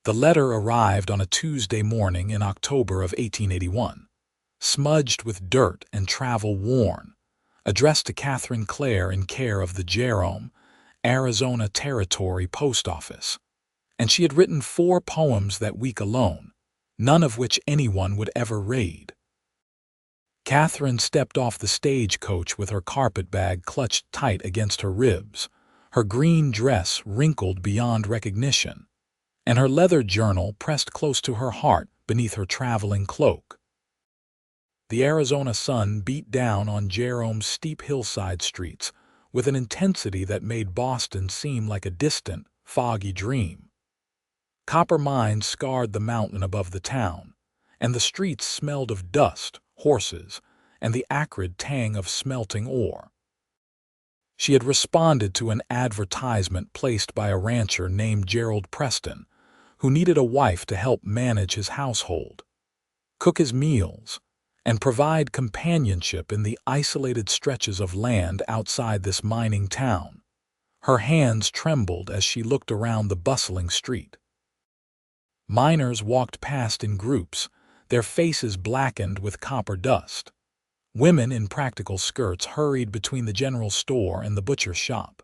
The letter arrived on a Tuesday morning in October of 1881, smudged with dirt and travel-worn, addressed to Katherine Claire in care of the Jerome, Arizona Territory Post Office. And she had written 4 poems that week alone, none of which anyone would ever read. Katherine stepped off the stagecoach with her carpetbag clutched tight against her ribs, her green dress wrinkled beyond recognition, and her leather journal pressed close to her heart beneath her traveling cloak. The Arizona sun beat down on Jerome's steep hillside streets with an intensity that made Boston seem like a distant, foggy dream. Copper mines scarred the mountain above the town, and the streets smelled of dust, horses, and the acrid tang of smelting ore. She had responded to an advertisement placed by a rancher named Gerald Preston, who needed a wife to help manage his household, cook his meals, and provide companionship in the isolated stretches of land outside this mining town. Her hands trembled as she looked around the bustling street. Miners walked past in groups, their faces blackened with copper dust. Women in practical skirts hurried between the general store and the butcher's shop.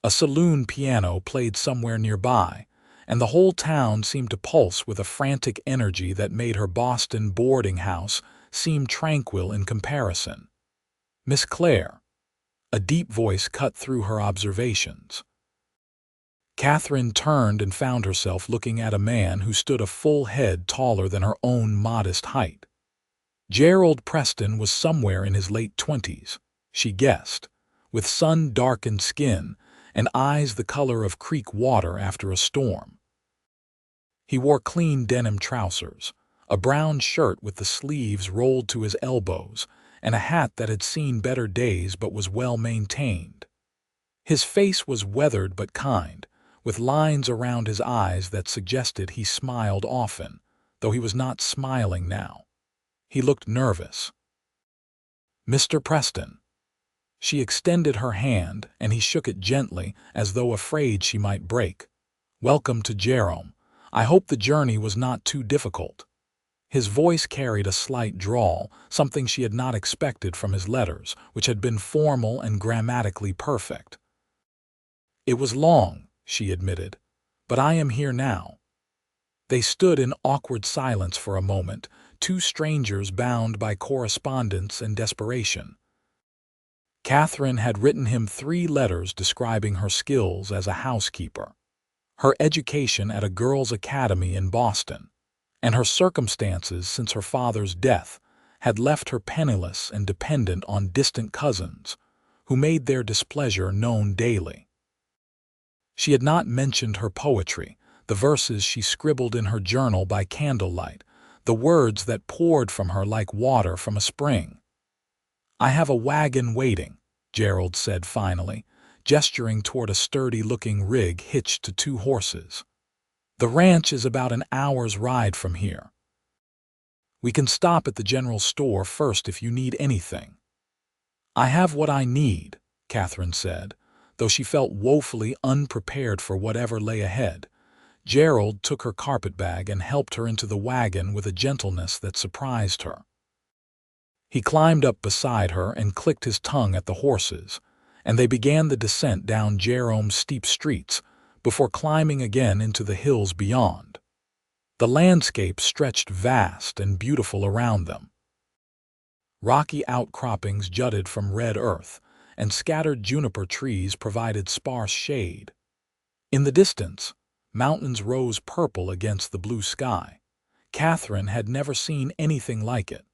A saloon piano played somewhere nearby, and the whole town seemed to pulse with a frantic energy that made her Boston boarding house seem tranquil in comparison. "Miss Claire," a deep voice cut through her observations. Katherine turned and found herself looking at a man who stood a full head taller than her own modest height. Gerald Preston was somewhere in his late 20s, she guessed, with sun-darkened skin and eyes the color of creek water after a storm. He wore clean denim trousers, a brown shirt with the sleeves rolled to his elbows, and a hat that had seen better days but was well maintained. His face was weathered but kind, with lines around his eyes that suggested he smiled often, though he was not smiling now. He looked nervous. "Mr. Preston." She extended her hand, and he shook it gently, as though afraid she might break. "Welcome to Jerome. I hope the journey was not too difficult." His voice carried a slight drawl, something she had not expected from his letters, which had been formal and grammatically perfect. "It was long," she admitted, "but I am here now." They stood in awkward silence for a moment, 2 strangers bound by correspondence and desperation. Katherine had written him 3 letters describing her skills as a housekeeper, her education at a girls' academy in Boston, and her circumstances since her father's death had left her penniless and dependent on distant cousins, who made their displeasure known daily. She had not mentioned her poetry, the verses she scribbled in her journal by candlelight, the words that poured from her like water from a spring. "I have a wagon waiting," Gerald said finally, gesturing toward a sturdy-looking rig hitched to 2 horses. "The ranch is about an hour's ride from here. We can stop at the general store first if you need anything." "I have what I need," Katherine said, though she felt woefully unprepared for whatever lay ahead. Gerald took her carpetbag and helped her into the wagon with a gentleness that surprised her. He climbed up beside her and clicked his tongue at the horses, and they began the descent down Jerome's steep streets before climbing again into the hills beyond. The landscape stretched vast and beautiful around them. Rocky outcroppings jutted from red earth, and scattered juniper trees provided sparse shade. In the distance, mountains rose purple against the blue sky. Katherine had never seen anything like it.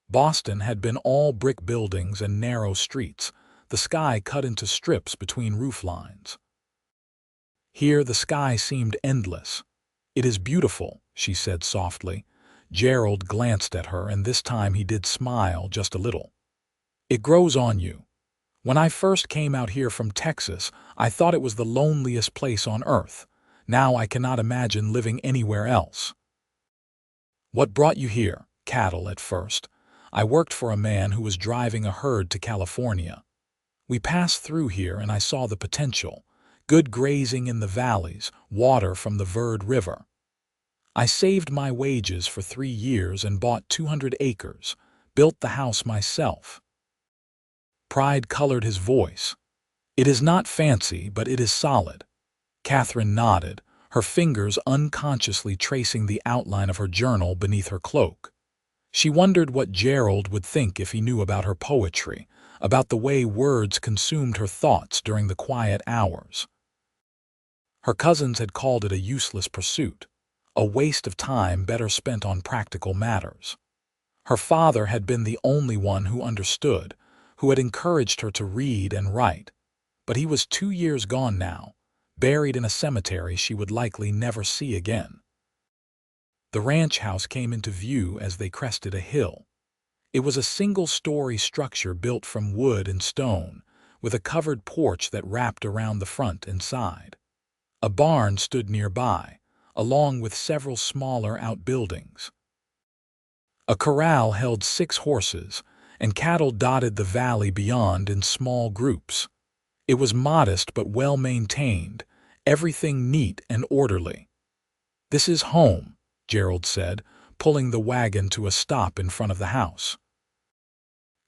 Boston had been all brick buildings and narrow streets, the sky cut into strips between roof lines. Here the sky seemed endless. "It is beautiful," she said softly. Gerald glanced at her, and this time he did smile just a little. "It grows on you. When I first came out here from Texas, I thought it was the loneliest place on earth. Now I cannot imagine living anywhere else." "What brought you here?" "Cattle at first. I worked for a man who was driving a herd to California. We passed through here and I saw the potential." good grazing in the valleys, water from the Verde River. I saved my wages for 3 years and bought 200 acres, built the house myself. Pride colored his voice. It is not fancy, but it is solid. Katherine nodded, her fingers unconsciously tracing the outline of her journal beneath her cloak. She wondered what Gerald would think if he knew about her poetry, about the way words consumed her thoughts during the quiet hours. Her cousins had called it a useless pursuit, a waste of time better spent on practical matters. Her father had been the only one who understood, who had encouraged her to read and write, but he was 2 years gone now, buried in a cemetery she would likely never see again. The ranch house came into view as they crested a hill. It was a single-story structure built from wood and stone, with a covered porch that wrapped around the front and side. A barn stood nearby, along with several smaller outbuildings. A corral held 6 horses, and cattle dotted the valley beyond in small groups. It was modest but well-maintained, everything neat and orderly. "This is home," Gerald said, pulling the wagon to a stop in front of the house.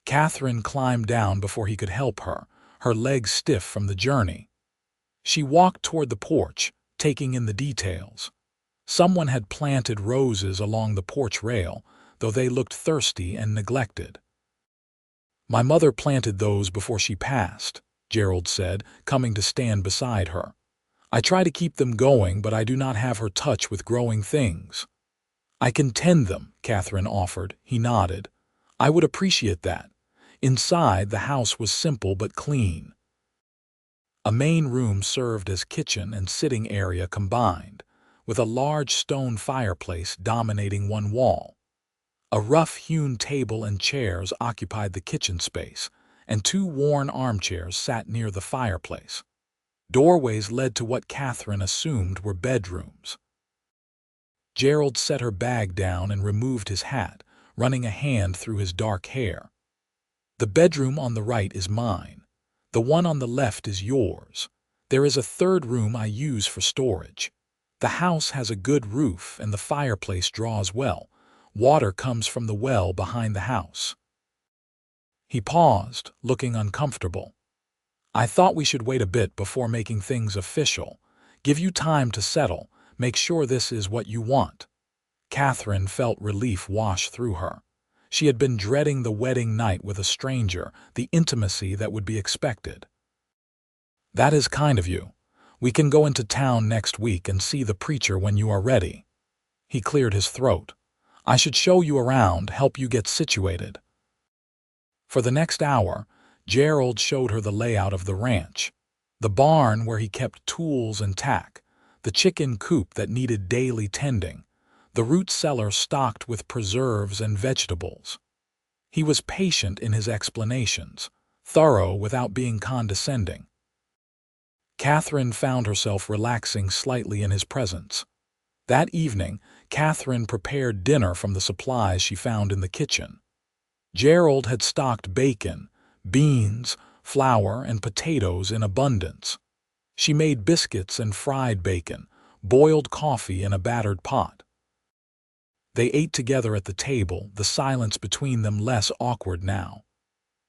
Katherine climbed down before he could help her, her legs stiff from the journey. She walked toward the porch, taking in the details. Someone had planted roses along the porch rail, though they looked thirsty and neglected. "My mother planted those before she passed," Gerald said, coming to stand beside her. "I try to keep them going, but I do not have her touch with growing things." "I can tend them," Katherine offered. He nodded. "I would appreciate that." Inside, the house was simple but clean. A main room served as kitchen and sitting area combined, with a large stone fireplace dominating one wall. A rough-hewn table and chairs occupied the kitchen space, and 2 worn armchairs sat near the fireplace. Doorways led to what Katherine assumed were bedrooms. Gerald set her bag down and removed his hat, running a hand through his dark hair. "The bedroom on the right is mine. The one on the left is yours. There is a 3rd room I use for storage. The house has a good roof and the fireplace draws well. Water comes from the well behind the house." He paused, looking uncomfortable. "I thought we should wait a bit before making things official. Give you time to settle, make sure this is what you want." Katherine felt relief wash through her. She had been dreading the wedding night with a stranger, the intimacy that would be expected. "That is kind of you. We can go into town next week and see the preacher when you are ready." He cleared his throat. "I should show you around, help you get situated." For the next hour, Gerald showed her the layout of the ranch. The barn where he kept tools and tack, the chicken coop that needed daily tending, the root cellar stocked with preserves and vegetables. He was patient in his explanations, thorough without being condescending. Katherine found herself relaxing slightly in his presence. That evening, Katherine prepared dinner from the supplies she found in the kitchen. Gerald had stocked bacon, beans, flour, and potatoes in abundance. She made biscuits and fried bacon, boiled coffee in a battered pot. They ate together at the table, the silence between them less awkward now.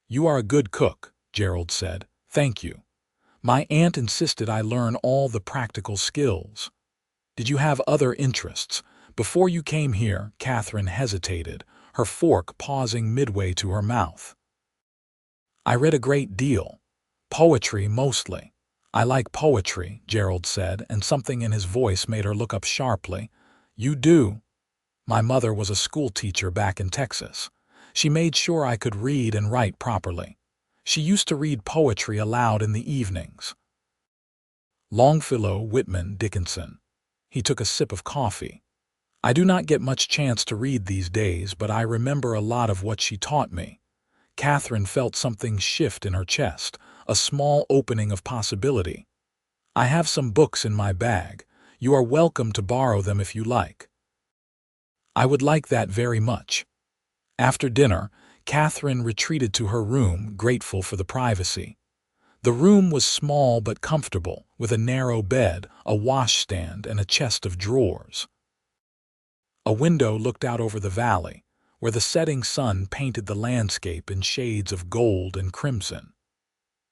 "You are a good cook," Gerald said. "Thank you. My aunt insisted I learn all the practical skills." "Did you have other interests? Before you came here," Katherine hesitated, her fork pausing midway to her mouth. "I read a great deal. Poetry mostly." "I like poetry," Gerald said, and something in his voice made her look up sharply. "You do?" "My mother was a school teacher back in Texas. She made sure I could read and write properly. She used to read poetry aloud in the evenings." Longfellow, Whitman, Dickinson. He took a sip of coffee. "I do not get much chance to read these days, but I remember a lot of what she taught me." Katherine felt something shift in her chest, a small opening of possibility. "I have some books in my bag. You are welcome to borrow them if you like." "I would like that very much." After dinner, Katherine retreated to her room, grateful for the privacy. The room was small but comfortable, with a narrow bed, a washstand, and a chest of drawers. A window looked out over the valley, where the setting sun painted the landscape in shades of gold and crimson.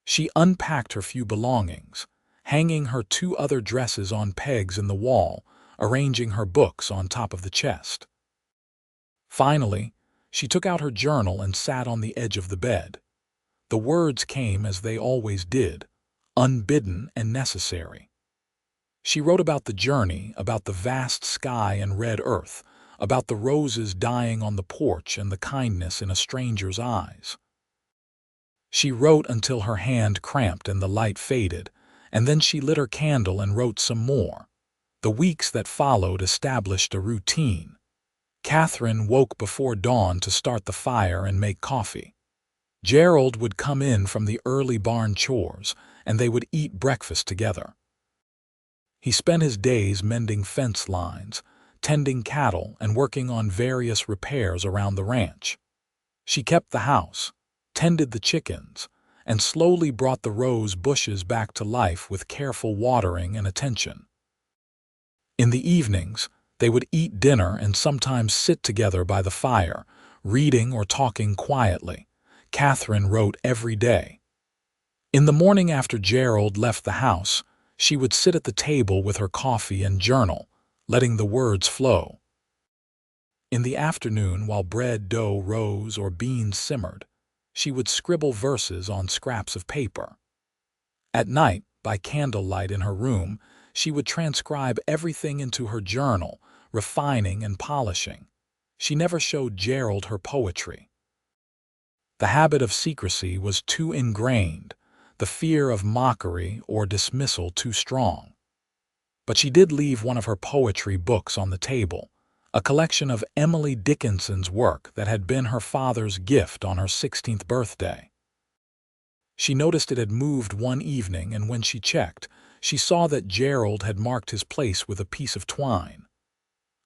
She unpacked her few belongings, hanging her 2 other dresses on pegs in the wall, arranging her books on top of the chest. Finally, she took out her journal and sat on the edge of the bed. The words came as they always did, unbidden and necessary. She wrote about the journey, about the vast sky and red earth, about the roses dying on the porch and the kindness in a stranger's eyes. She wrote until her hand cramped and the light faded, and then she lit her candle and wrote some more. The weeks that followed established a routine. Katherine woke before dawn to start the fire and make coffee. Gerald would come in from the early barn chores, and they would eat breakfast together. He spent his days mending fence lines, tending cattle, and working on various repairs around the ranch. She kept the house, tended the chickens, and slowly brought the rose bushes back to life with careful watering and attention. In the evenings, they would eat dinner and sometimes sit together by the fire, reading or talking quietly. Katherine wrote every day. In the morning after Gerald left the house, she would sit at the table with her coffee and journal, letting the words flow. In the afternoon, while bread dough rose or beans simmered, she would scribble verses on scraps of paper. At night, by candlelight in her room, she would transcribe everything into her journal, refining and polishing. She never showed Gerald her poetry. The habit of secrecy was too ingrained, the fear of mockery or dismissal too strong. But she did leave one of her poetry books on the table, a collection of Emily Dickinson's work that had been her father's gift on her 16th birthday. She noticed it had moved one evening, and when she checked, she saw that Gerald had marked his place with a piece of twine.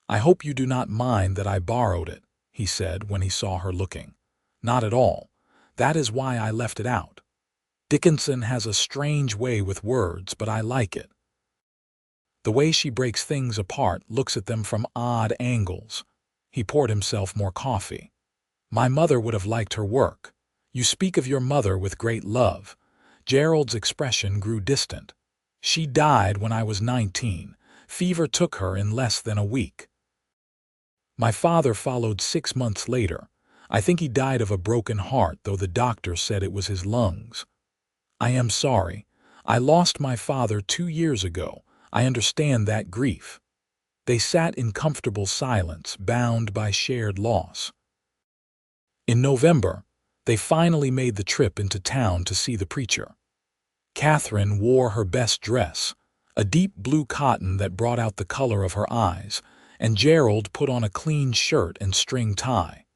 "I hope you do not mind that I borrowed it," he said when he saw her looking. "Not at all. That is why I left it out. Dickinson has a strange way with words, but I like it. The way she breaks things apart, looks at them from odd angles." He poured himself more coffee. "My mother would have liked her work. You speak of your mother with great love." Gerald's expression grew distant. "She died when I was 19. Fever took her in less than a week. My father followed 6 months later. I think he died of a broken heart, though the doctor said it was his lungs. I am sorry. I lost my father 2 years ago. I understand that grief." They sat in comfortable silence, bound by shared loss. In November, they finally made the trip into town to see the preacher. Katherine wore her best dress, a deep blue cotton that brought out the color of her eyes, and Gerald put on a clean shirt and string tie.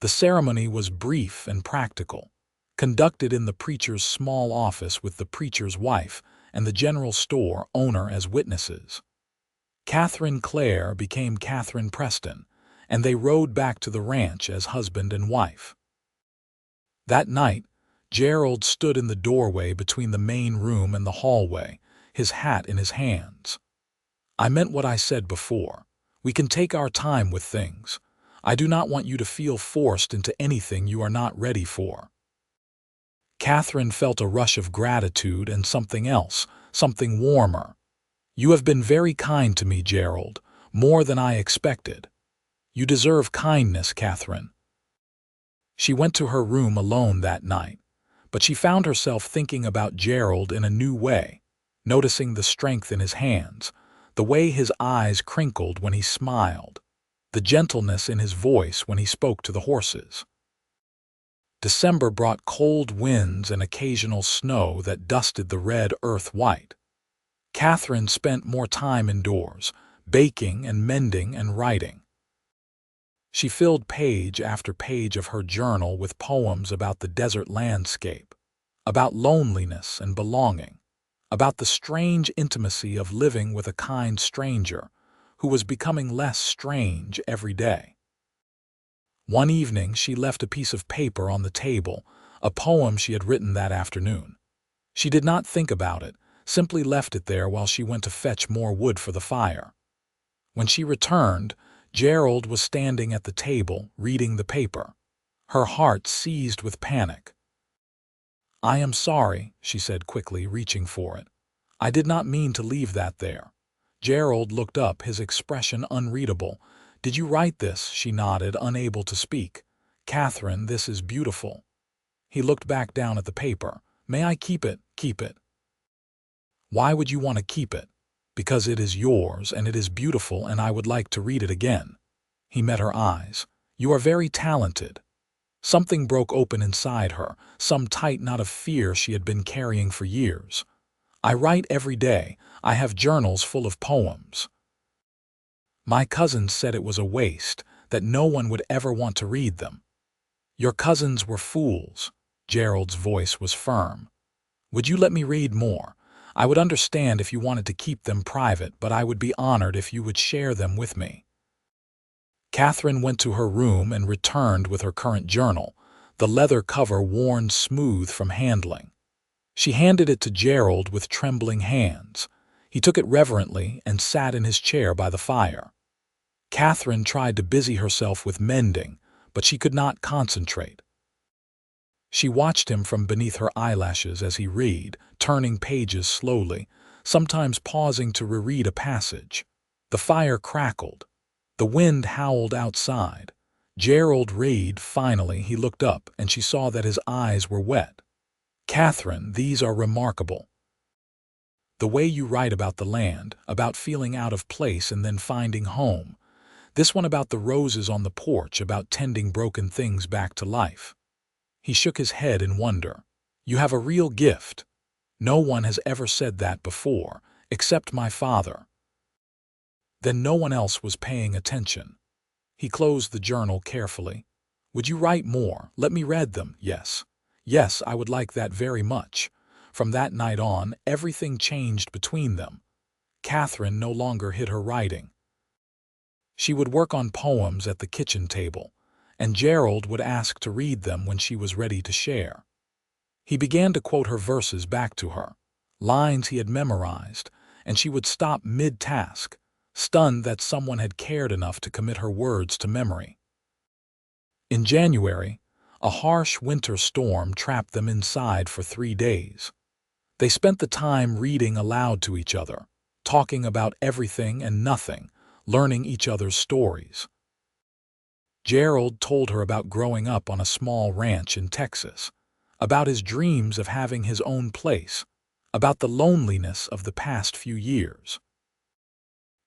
The ceremony was brief and practical, conducted in the preacher's small office with the preacher's wife and the general store owner as witnesses. Katherine Claire became Katherine Preston, and they rode back to the ranch as husband and wife. That night, Gerald stood in the doorway between the main room and the hallway, his hat in his hands. "I meant what I said before. We can take our time with things. I do not want you to feel forced into anything you are not ready for." Katherine felt a rush of gratitude and something else, something warmer. "You have been very kind to me, Gerald, more than I expected." "You deserve kindness, Katherine." She went to her room alone that night, but she found herself thinking about Gerald in a new way, noticing the strength in his hands, the way his eyes crinkled when he smiled, the gentleness in his voice when he spoke to the horses. December brought cold winds and occasional snow that dusted the red earth white. Katherine spent more time indoors, baking and mending and writing. She filled page after page of her journal with poems about the desert landscape, about loneliness and belonging, about the strange intimacy of living with a kind stranger who was becoming less strange every day. One evening she left a piece of paper on the table, a poem she had written that afternoon. She did not think about it, simply left it there while she went to fetch more wood for the fire. When she returned, Gerald was standing at the table, reading the paper. Her heart seized with panic. "I am sorry," she said quickly, reaching for it. "I did not mean to leave that there." Gerald looked up, his expression unreadable. "Did you write this?" She nodded, unable to speak. "Katherine, this is beautiful." He looked back down at the paper. "May I keep it?" "Keep it? Why would you want to keep it?" "Because it is yours, and it is beautiful, and I would like to read it again." He met her eyes. "You are very talented." Something broke open inside her, some tight knot of fear she had been carrying for years. "I write every day. I have journals full of poems. My cousins said it was a waste, that no one would ever want to read them." "Your cousins were fools." Gerald's voice was firm. "Would you let me read more? I would understand if you wanted to keep them private, but I would be honored if you would share them with me." Katherine went to her room and returned with her current journal, the leather cover worn smooth from handling. She handed it to Gerald with trembling hands. He took it reverently and sat in his chair by the fire. Katherine tried to busy herself with mending, but she could not concentrate. She watched him from beneath her eyelashes as he read, turning pages slowly, sometimes pausing to reread a passage. The fire crackled. The wind howled outside. Gerald read. Finally, he looked up, and she saw that his eyes were wet. "Katherine, these are remarkable. The way you write about the land, about feeling out of place and then finding home. This one about the roses on the porch, about tending broken things back to life." He shook his head in wonder. "You have a real gift. No one has ever said that before, except my father." Then no one else was paying attention. He closed the journal carefully. "Would you write more? Let me read them." "Yes. Yes, I would like that very much." From that night on, everything changed between them. Katherine no longer hid her writing. She would work on poems at the kitchen table, and Gerald would ask to read them when she was ready to share. He began to quote her verses back to her, lines he had memorized, and she would stop mid-task, stunned that someone had cared enough to commit her words to memory. In January, a harsh winter storm trapped them inside for 3 days. They spent the time reading aloud to each other, talking about everything and nothing, learning each other's stories. Gerald told her about growing up on a small ranch in Texas, about his dreams of having his own place, about the loneliness of the past few years.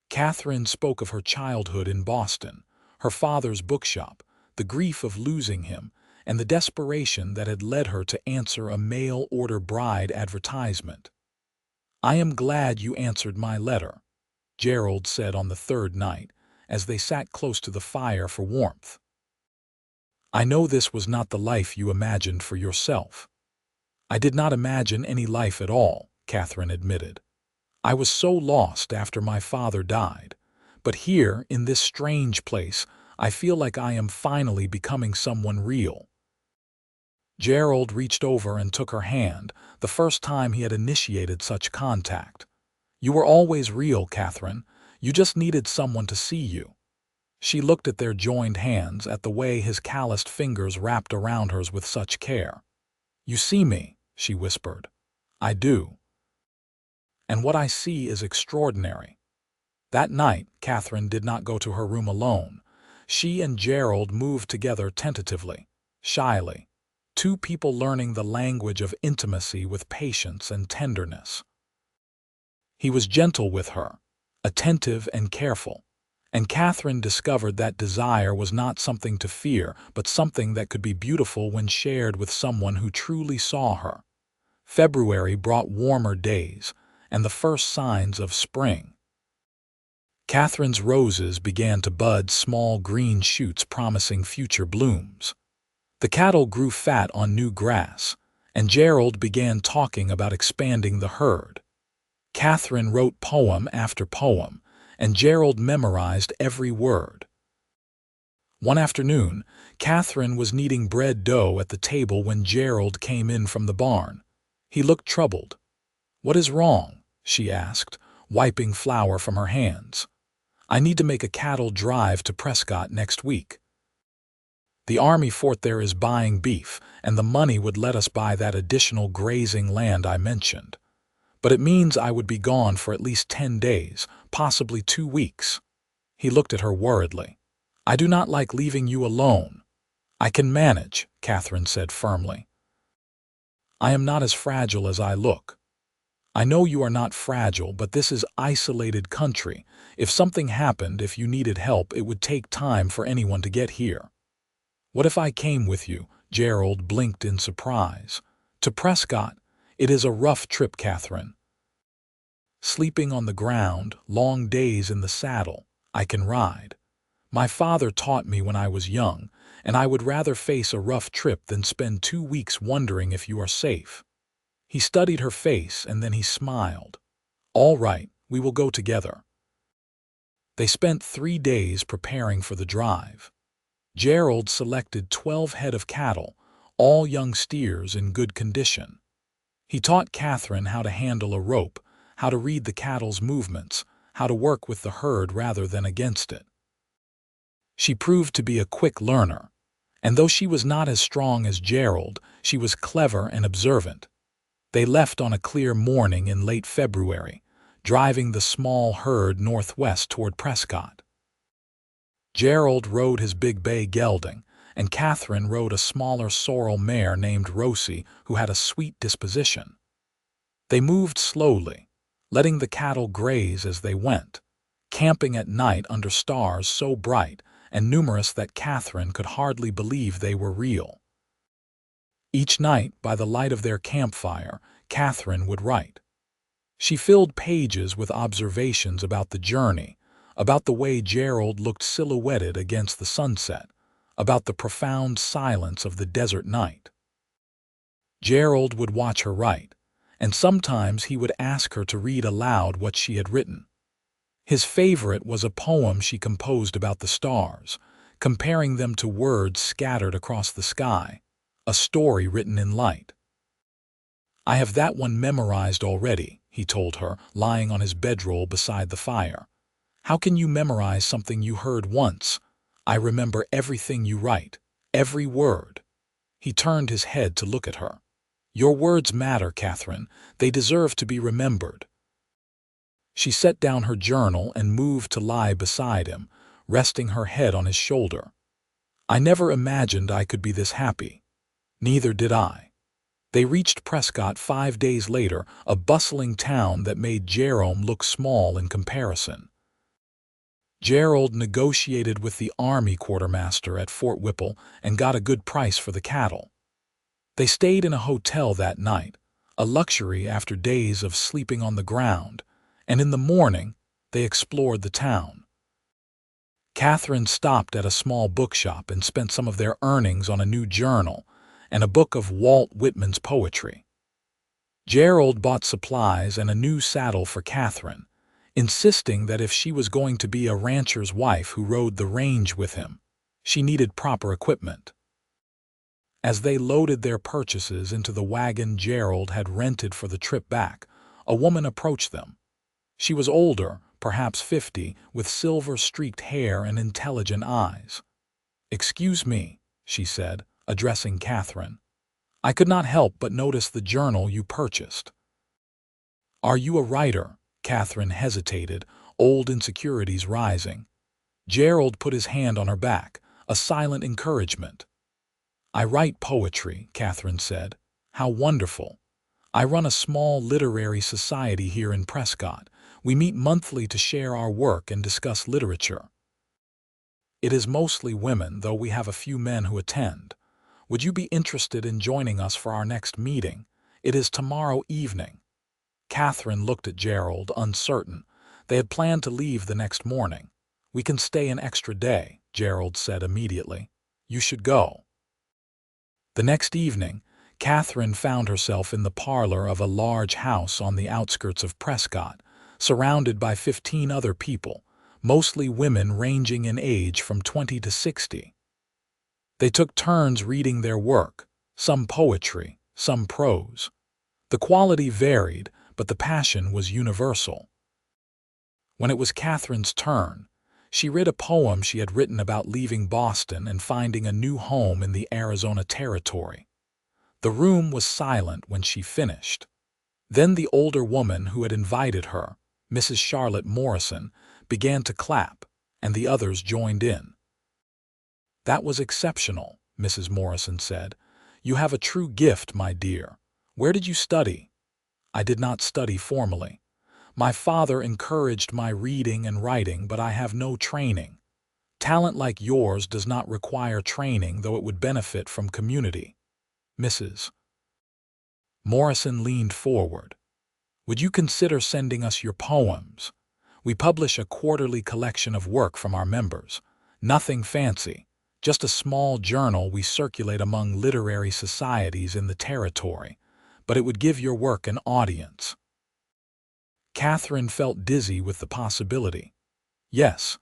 Katherine spoke of her childhood in Boston, her father's bookshop, the grief of losing him, and the desperation that had led her to answer a mail-order bride advertisement. "I am glad you answered my letter," Gerald said on the third night, as they sat close to the fire for warmth. "I know this was not the life you imagined for yourself." "I did not imagine any life at all," Katherine admitted. "I was so lost after my father died. But here, in this strange place, I feel like I am finally becoming someone real." Gerald reached over and took her hand, the first time he had initiated such contact. "You were always real, Katherine. You just needed someone to see you." She looked at their joined hands, at the way his calloused fingers wrapped around hers with such care. "You see me," she whispered. "I do. And what I see is extraordinary." That night, Katherine did not go to her room alone. She and Gerald moved together tentatively, shyly, two people learning the language of intimacy with patience and tenderness. He was gentle with her, attentive and careful, and Katherine discovered that desire was not something to fear, but something that could be beautiful when shared with someone who truly saw her. February brought warmer days and the first signs of spring. Katherine's roses began to bud, small green shoots promising future blooms. The cattle grew fat on new grass, and Gerald began talking about expanding the herd. Katherine wrote poem after poem, and Gerald memorized every word. One afternoon, Katherine was kneading bread dough at the table when Gerald came in from the barn. He looked troubled. "What is wrong?" she asked, wiping flour from her hands. "I need to make a cattle drive to Prescott next week. The army fort there is buying beef, and the money would let us buy that additional grazing land I mentioned. But it means I would be gone for at least 10 days, possibly 2 weeks. He looked at her worriedly. "I do not like leaving you alone." "I can manage," Katherine said firmly. "I am not as fragile as I look." "I know you are not fragile, but this is isolated country. If something happened, if you needed help, it would take time for anyone to get here." "What if I came with you?" Gerald blinked in surprise. "To Prescott? It is a rough trip, Katherine. Sleeping on the ground, long days in the saddle. I can ride. My father taught me when I was young, and I would rather face a rough trip than spend 2 weeks wondering if you are safe." He studied her face and then he smiled. "All right, we will go together." They spent 3 days preparing for the drive. Gerald selected 12 head of cattle, all young steers in good condition. He taught Katherine how to handle a rope, how to read the cattle's movements, how to work with the herd rather than against it. She proved to be a quick learner, and though she was not as strong as Gerald, she was clever and observant. They left on a clear morning in late February, driving the small herd northwest toward Prescott. Gerald rode his big bay gelding, and Katherine rode a smaller sorrel mare named Rosie, who had a sweet disposition. They moved slowly, letting the cattle graze as they went, camping at night under stars so bright and numerous that Katherine could hardly believe they were real. Each night, by the light of their campfire, Katherine would write. She filled pages with observations about the journey, about the way Gerald looked silhouetted against the sunset, about the profound silence of the desert night. Gerald would watch her write, and sometimes he would ask her to read aloud what she had written. His favorite was a poem she composed about the stars, comparing them to words scattered across the sky, a story written in light. "I have that one memorized already," he told her, lying on his bedroll beside the fire. "How can you memorize something you heard once? I remember everything you write, every word." He turned his head to look at her. "Your words matter, Katherine. They deserve to be remembered." She set down her journal and moved to lie beside him, resting her head on his shoulder. "I never imagined I could be this happy." "Neither did I." They reached Prescott 5 days later, a bustling town that made Jerome look small in comparison. Gerald negotiated with the army quartermaster at Fort Whipple and got a good price for the cattle. They stayed in a hotel that night, a luxury after days of sleeping on the ground, and in the morning they explored the town. Katherine stopped at a small bookshop and spent some of their earnings on a new journal and a book of Walt Whitman's poetry. Gerald bought supplies and a new saddle for Katherine, insisting that if she was going to be a rancher's wife who rode the range with him, she needed proper equipment. As they loaded their purchases into the wagon Gerald had rented for the trip back, a woman approached them. She was older, perhaps 50, with silver-streaked hair and intelligent eyes. "Excuse me," she said, addressing Katherine. "I could not help but notice the journal you purchased." "Are you a writer?" Katherine hesitated, old insecurities rising. Gerald put his hand on her back, a silent encouragement. "I write poetry," Katherine said. "How wonderful. I run a small literary society here in Prescott. We meet monthly to share our work and discuss literature. It is mostly women, though we have a few men who attend. Would you be interested in joining us for our next meeting? It is tomorrow evening." Katherine looked at Gerald, uncertain. They had planned to leave the next morning. "We can stay an extra day," Gerald said immediately. "You should go." The next evening, Katherine found herself in the parlor of a large house on the outskirts of Prescott, surrounded by 15 other people, mostly women ranging in age from 20 to 60. They took turns reading their work, some poetry, some prose. The quality varied, but the passion was universal. When it was Catherine's turn, she read a poem she had written about leaving Boston and finding a new home in the Arizona Territory. The room was silent when she finished. Then the older woman who had invited her, Mrs. Charlotte Morrison, began to clap, and the others joined in. "That was exceptional," Mrs. Morrison said. "You have a true gift, my dear. Where did you study?" "I did not study formally. My father encouraged my reading and writing, but I have no training. Talent like yours does not require training, though it would benefit from community." Mrs. Morrison leaned forward. "Would you consider sending us your poems? We publish a quarterly collection of work from our members. Nothing fancy, just a small journal we circulate among literary societies in the territory, but it would give your work an audience." Catherine felt dizzy with the possibility. Yes,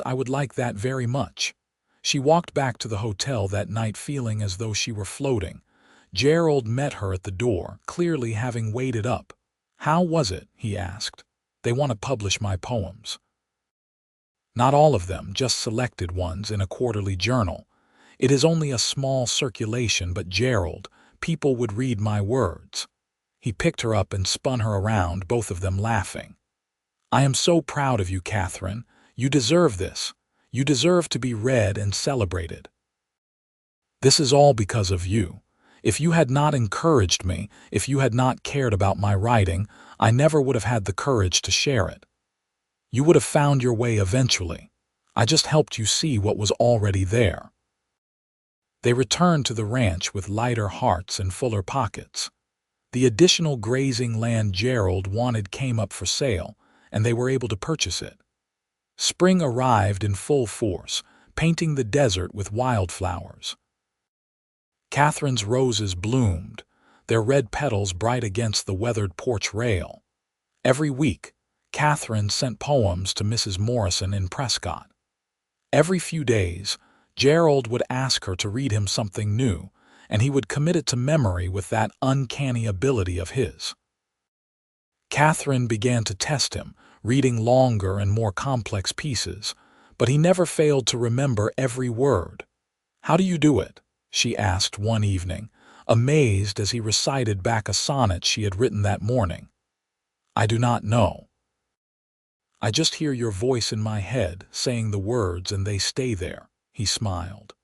I would like that very much. She walked back to the hotel that night feeling as though she were floating. Gerald met her at the door, clearly having waited up. "How was it?" he asked. "They want to publish my poems." "Not all of them, just selected ones in a quarterly journal. It is only a small circulation, but Gerald, people would read my words." He picked her up and spun her around, both of them laughing. "I am so proud of you, Catherine. You deserve this. You deserve to be read and celebrated. This is all because of you. If you had not encouraged me, if you had not cared about my writing, I never would have had the courage to share it. You would have found your way eventually. I just helped you see what was already there." They returned to the ranch with lighter hearts and fuller pockets. The additional grazing land Gerald wanted came up for sale, and they were able to purchase it. Spring arrived in full force, painting the desert with wildflowers. Catherine's roses bloomed, their red petals bright against the weathered porch rail. Every week, Catherine sent poems to Mrs. Morrison in Prescott. Every few days, Gerald would ask her to read him something new, and he would commit it to memory with that uncanny ability of his. Catherine began to test him, reading longer and more complex pieces, but he never failed to remember every word. "How do you do it?" she asked one evening, amazed as he recited back a sonnet she had written that morning. "I do not know. I just hear your voice in my head, saying the words, and they stay there," he smiled.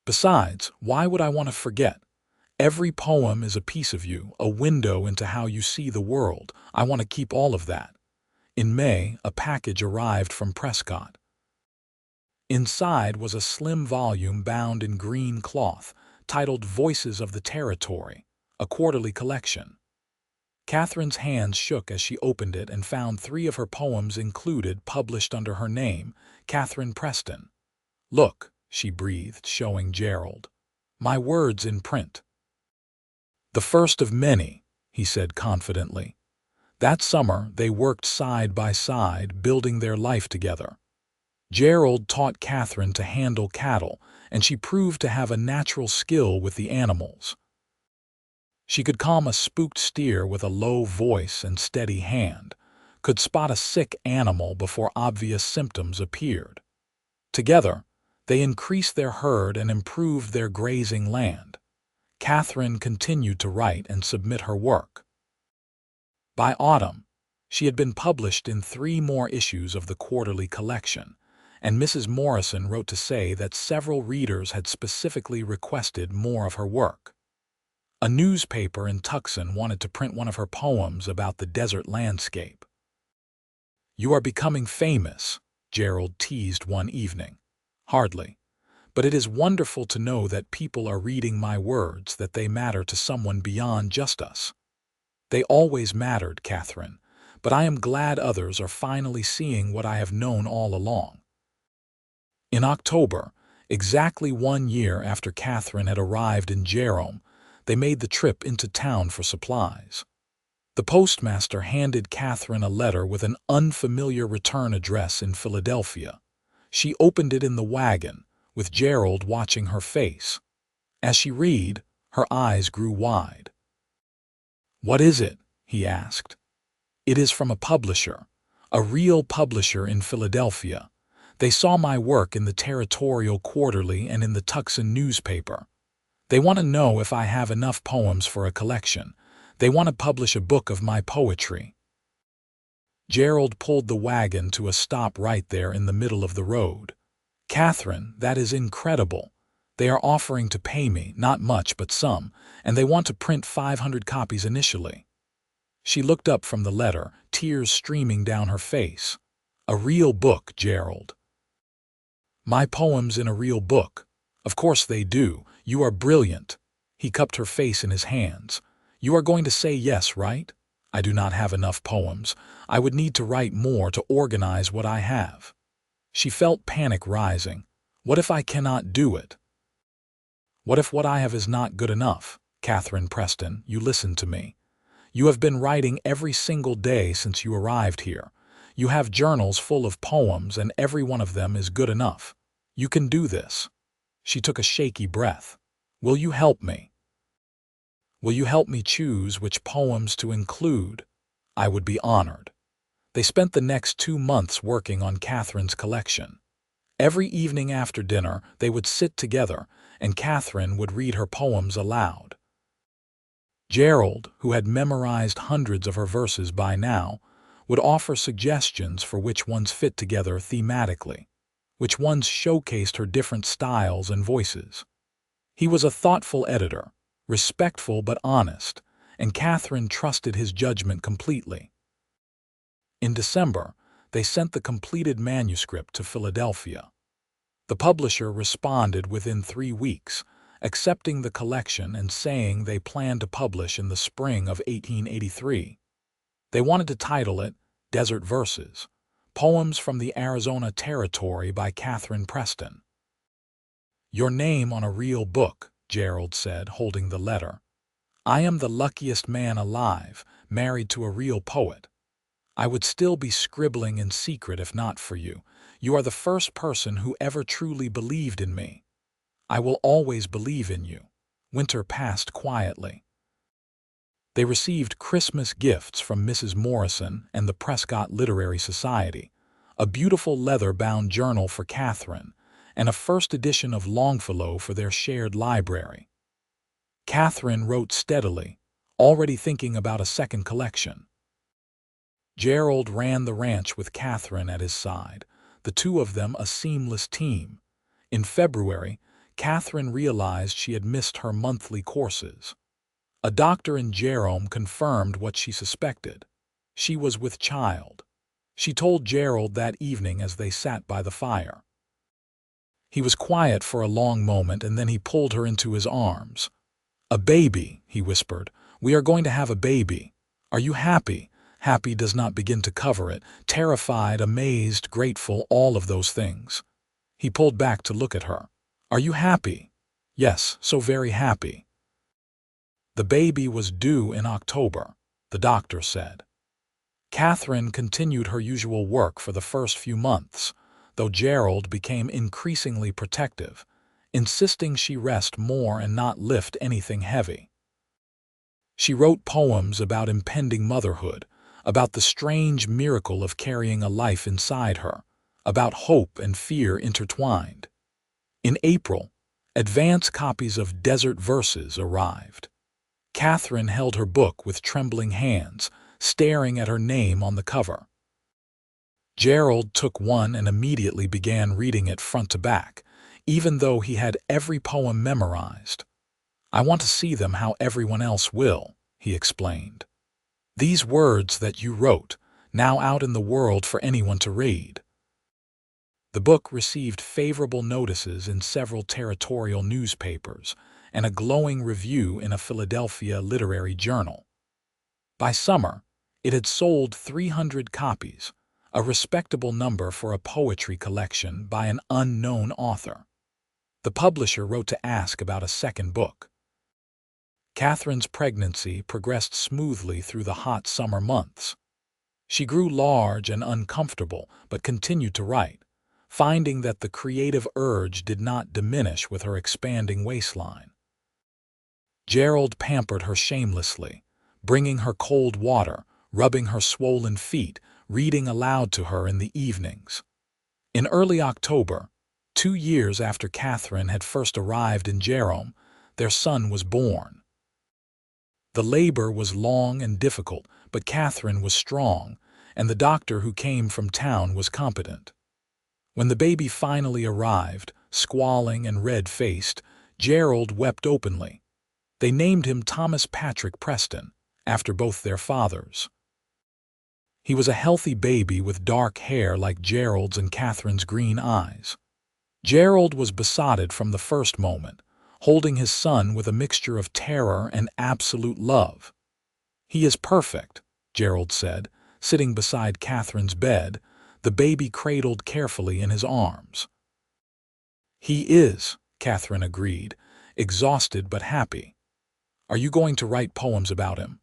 "Besides, why would I want to forget? Every poem is a piece of you, a window into how you see the world. I want to keep all of that." In May, a package arrived from Prescott. Inside was a slim volume bound in green cloth, titled Voices of the Territory, a quarterly collection. Catherine's hands shook as she opened it and found 3 of her poems included, published under her name, Katherine Preston. "Look," she breathed, showing Gerald. "My words in print." "The first of many," he said confidently. That summer, they worked side by side, building their life together. Gerald taught Catherine to handle cattle, and she proved to have a natural skill with the animals. She could calm a spooked steer with a low voice and steady hand, could spot a sick animal before obvious symptoms appeared. Together, they increased their herd and improved their grazing land. Catherine continued to write and submit her work. By autumn, she had been published in 3 more issues of the quarterly collection, and Mrs. Morrison wrote to say that several readers had specifically requested more of her work. A newspaper in Tucson wanted to print one of her poems about the desert landscape. "You are becoming famous," Gerald teased one evening. "Hardly. But it is wonderful to know that people are reading my words, that they matter to someone beyond just us." "They always mattered, Catherine, but I am glad others are finally seeing what I have known all along." In October, exactly 1 year after Catherine had arrived in Jerome, they made the trip into town for supplies. The postmaster handed Catherine a letter with an unfamiliar return address in Philadelphia. She opened it in the wagon, with Gerald watching her face. As she read, her eyes grew wide. "What is it?" he asked. "It is from a publisher, a real publisher in Philadelphia. They saw my work in the Territorial Quarterly and in the Tucson newspaper. They want to know if I have enough poems for a collection. They want to publish a book of my poetry." Gerald pulled the wagon to a stop right there in the middle of the road. "Katherine, that is incredible. They are offering to pay me, not much but some, and they want to print 500 copies initially." She looked up from the letter, tears streaming down her face. "A real book, Gerald." "My poems in a real book? Of course they do. You are brilliant." He cupped her face in his hands. "You are going to say yes, right? I do not have enough poems. I would need to write more to organize what I have." She felt panic rising. "What if I cannot do it? What if what I have is not good enough? Katherine Preston, you listen to me. You have been writing every single day since you arrived here. You have journals full of poems, and every one of them is good enough. You can do this." She took a shaky breath. "Will you help me? Will you help me choose which poems to include?" "I would be honored." They spent the next 2 months working on Katherine's collection. Every evening after dinner, they would sit together, and Katherine would read her poems aloud. Gerald, who had memorized hundreds of her verses by now, would offer suggestions for which ones fit together thematically, which ones showcased her different styles and voices. He was a thoughtful editor, respectful but honest, and Katherine trusted his judgment completely. In December, they sent the completed manuscript to Philadelphia. The publisher responded within 3 weeks, accepting the collection and saying they planned to publish in the spring of 1883. They wanted to title it Desert Verses, Poems from the Arizona Territory by Katherine Preston. "Your name on a real book," Gerald said, holding the letter. "I am the luckiest man alive, married to a real poet. I would still be scribbling in secret if not for you. You are the first person who ever truly believed in me. I will always believe in you." Winter passed quietly. They received Christmas gifts from Mrs. Morrison and the Prescott Literary Society, a beautiful leather-bound journal for Katherine, and a first edition of Longfellow for their shared library. Katherine wrote steadily, already thinking about a second collection. Gerald ran the ranch with Katherine at his side, the two of them a seamless team. In February, Katherine realized she had missed her monthly courses. A doctor in Jerome confirmed what she suspected. She was with child. She told Gerald that evening as they sat by the fire. He was quiet for a long moment, and then he pulled her into his arms. "A baby," he whispered. "We are going to have a baby. Are you happy?" Happy does not begin to cover it. Terrified, amazed, grateful, all of those things. He pulled back to look at her. "Are you happy?" "Yes, so very happy." The baby was due in October, the doctor said. Katherine continued her usual work for the first few months, though Gerald became increasingly protective, insisting she rest more and not lift anything heavy. She wrote poems about impending motherhood, about the strange miracle of carrying a life inside her, about hope and fear intertwined. In April, advance copies of Desert Verses arrived. Katherine held her book with trembling hands, staring at her name on the cover. Gerald took one and immediately began reading it front to back, even though he had every poem memorized. "I want to see them how everyone else will," he explained. "These words that you wrote, now out in the world for anyone to read." The book received favorable notices in several territorial newspapers and a glowing review in a Philadelphia literary journal. By summer, it had sold 300 copies, a respectable number for a poetry collection by an unknown author. The publisher wrote to ask about a second book. Katherine's pregnancy progressed smoothly through the hot summer months. She grew large and uncomfortable, but continued to write, finding that the creative urge did not diminish with her expanding waistline. Gerald pampered her shamelessly, bringing her cold water, rubbing her swollen feet, reading aloud to her in the evenings. In early October, 2 years after Katherine had first arrived in Jerome, their son was born. The labor was long and difficult, but Katherine was strong, and the doctor who came from town was competent. When the baby finally arrived, squalling and red-faced, Gerald wept openly. They named him Thomas Patrick Preston, after both their fathers. He was a healthy baby with dark hair like Gerald's and Katherine's green eyes. Gerald was besotted from the first moment, holding his son with a mixture of terror and absolute love. "He is perfect," Gerald said, sitting beside Katherine's bed, the baby cradled carefully in his arms. "He is," Katherine agreed, exhausted but happy. "Are you going to write poems about him?"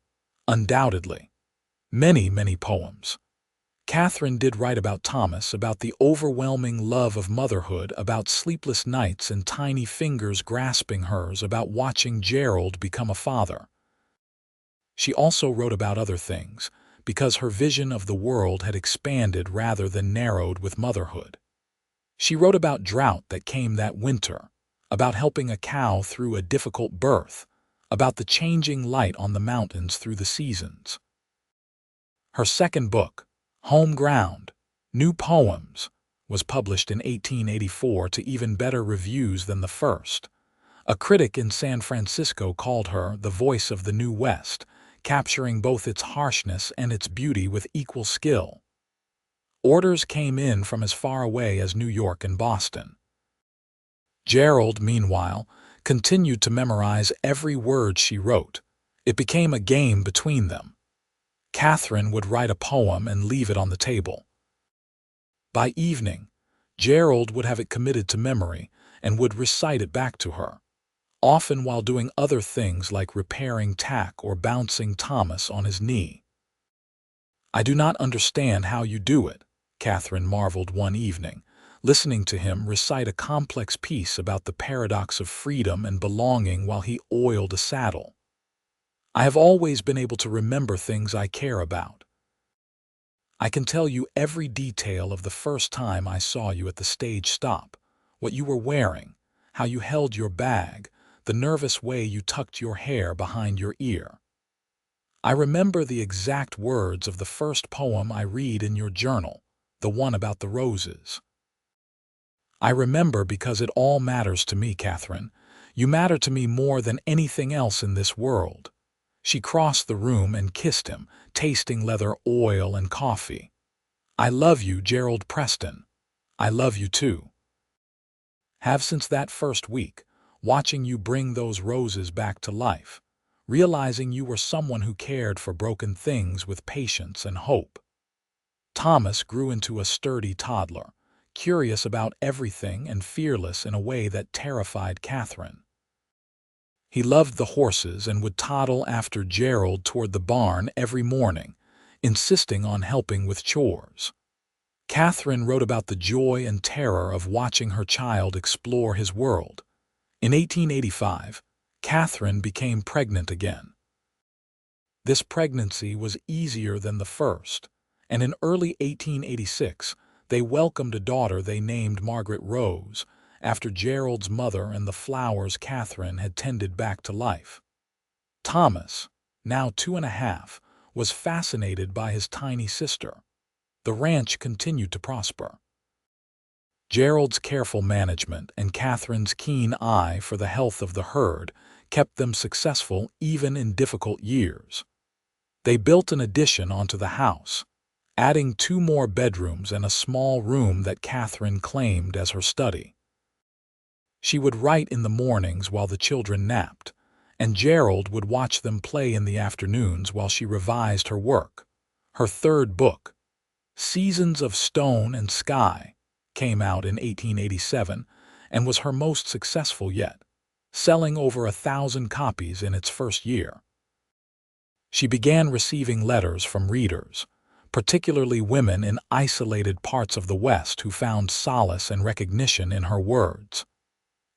"Undoubtedly. Many, many poems." Katherine did write about Thomas, about the overwhelming love of motherhood, about sleepless nights and tiny fingers grasping hers, about watching Gerald become a father. She also wrote about other things, because her vision of the world had expanded rather than narrowed with motherhood. She wrote about drought that came that winter, about helping a cow through a difficult birth, about the changing light on the mountains through the seasons. Her second book, Home Ground, New Poems, was published in 1884 to even better reviews than the first. A critic in San Francisco called her the voice of the New West, capturing both its harshness and its beauty with equal skill. Orders came in from as far away as New York and Boston. Gerald, meanwhile, continued to memorize every word she wrote. It became a game between them. Katherine would write a poem and leave it on the table. By evening, Gerald would have it committed to memory and would recite it back to her, often while doing other things like repairing tack or bouncing Thomas on his knee. "I do not understand how you do it," Katherine marveled one evening, listening to him recite a complex piece about the paradox of freedom and belonging while he oiled a saddle. "I have always been able to remember things I care about. I can tell you every detail of the first time I saw you at the stage stop, what you were wearing, how you held your bag, the nervous way you tucked your hair behind your ear. I remember the exact words of the first poem I read in your journal, the one about the roses. I remember because it all matters to me, Katherine. You matter to me more than anything else in this world." She crossed the room and kissed him, tasting leather oil and coffee. "I love you, Gerald Preston. I love you too. Have since that first week, watching you bring those roses back to life, realizing you were someone who cared for broken things with patience and hope." Thomas grew into a sturdy toddler, curious about everything and fearless in a way that terrified Katherine. He loved the horses and would toddle after Gerald toward the barn every morning, insisting on helping with chores. Katherine wrote about the joy and terror of watching her child explore his world. In 1885, Katherine became pregnant again. This pregnancy was easier than the first, and in early 1886, they welcomed a daughter they named Margaret Rose, after Gerald's mother and the flowers Katherine had tended back to life. Thomas, now 2.5, was fascinated by his tiny sister. The ranch continued to prosper. Gerald's careful management and Katherine's keen eye for the health of the herd kept them successful even in difficult years. They built an addition onto the house, adding 2 more bedrooms and a small room that Katherine claimed as her study. She would write in the mornings while the children napped, and Gerald would watch them play in the afternoons while she revised her work. Her third book, Seasons of Stone and Sky, came out in 1887 and was her most successful yet, selling over 1,000 copies in its first year. She began receiving letters from readers, particularly women in isolated parts of the West who found solace and recognition in her words.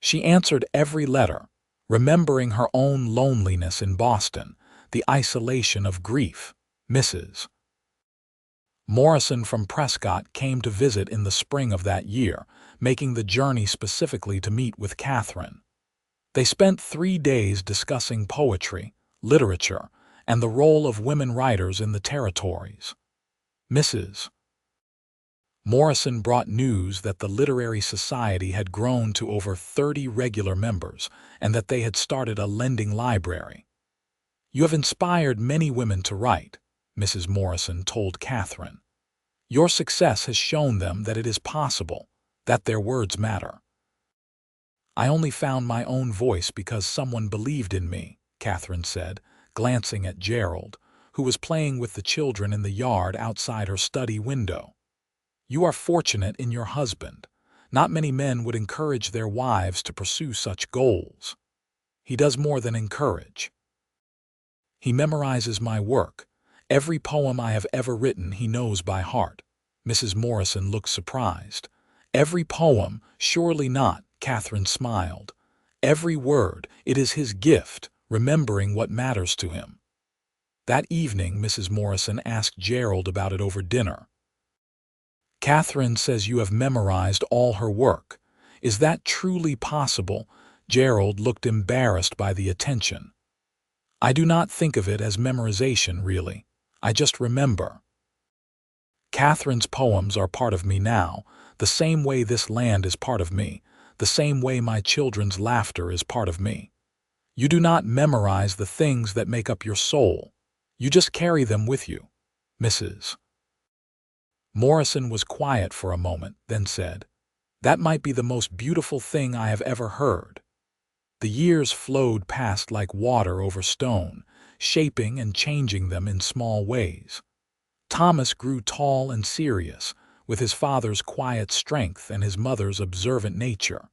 She answered every letter, remembering her own loneliness in Boston, the isolation of grief. Mrs. Morrison from Prescott came to visit in the spring of that year, making the journey specifically to meet with Katherine. They spent 3 days discussing poetry, literature, and the role of women writers in the territories. Mrs. Morrison brought news that the Literary Society had grown to over 30 regular members and that they had started a lending library. "You have inspired many women to write," Mrs. Morrison told Katherine. "Your success has shown them that it is possible, that their words matter." "I only found my own voice because someone believed in me," Katherine said, glancing at Gerald, who was playing with the children in the yard outside her study window. "You are fortunate in your husband. Not many men would encourage their wives to pursue such goals. He does more than encourage. He memorizes my work. Every poem I have ever written he knows by heart." Mrs. Morrison looked surprised. "Every poem? Surely not," Katherine smiled. "Every word. It is his gift, remembering what matters to him." That evening, Mrs. Morrison asked Gerald about it over dinner. "Katherine says you have memorized all her work. Is that truly possible?" Gerald looked embarrassed by the attention. "I do not think of it as memorization, really. I just remember. Katherine's poems are part of me now, the same way this land is part of me, the same way my children's laughter is part of me. You do not memorize the things that make up your soul. You just carry them with you." Mrs. Morrison was quiet for a moment, then said, "That might be the most beautiful thing I have ever heard." The years flowed past like water over stone, shaping and changing them in small ways. Thomas grew tall and serious, with his father's quiet strength and his mother's observant nature.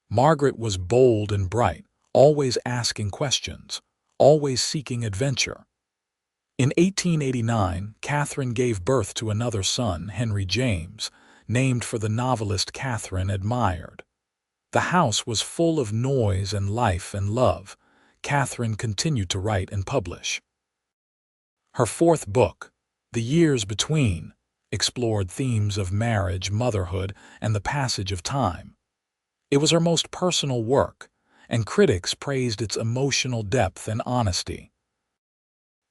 Margaret was bold and bright, always asking questions, always seeking adventure. In 1889, Katherine gave birth to another son, Henry James, named for the novelist Katherine admired. The house was full of noise and life and love. Katherine continued to write and publish. Her fourth book, The Years Between, explored themes of marriage, motherhood, and the passage of time. It was her most personal work, and critics praised its emotional depth and honesty.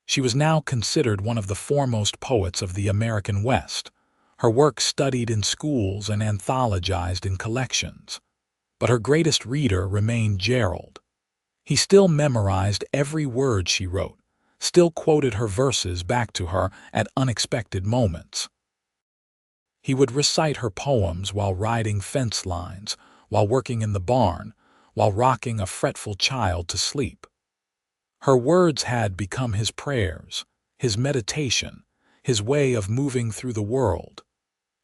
She was now considered one of the foremost poets of the American West, her work studied in schools and anthologized in collections. But her greatest reader remained Gerald. He still memorized every word she wrote, still quoted her verses back to her at unexpected moments. He would recite her poems while riding fence lines, while working in the barn, while rocking a fretful child to sleep. Her words had become his prayers, his meditation, his way of moving through the world.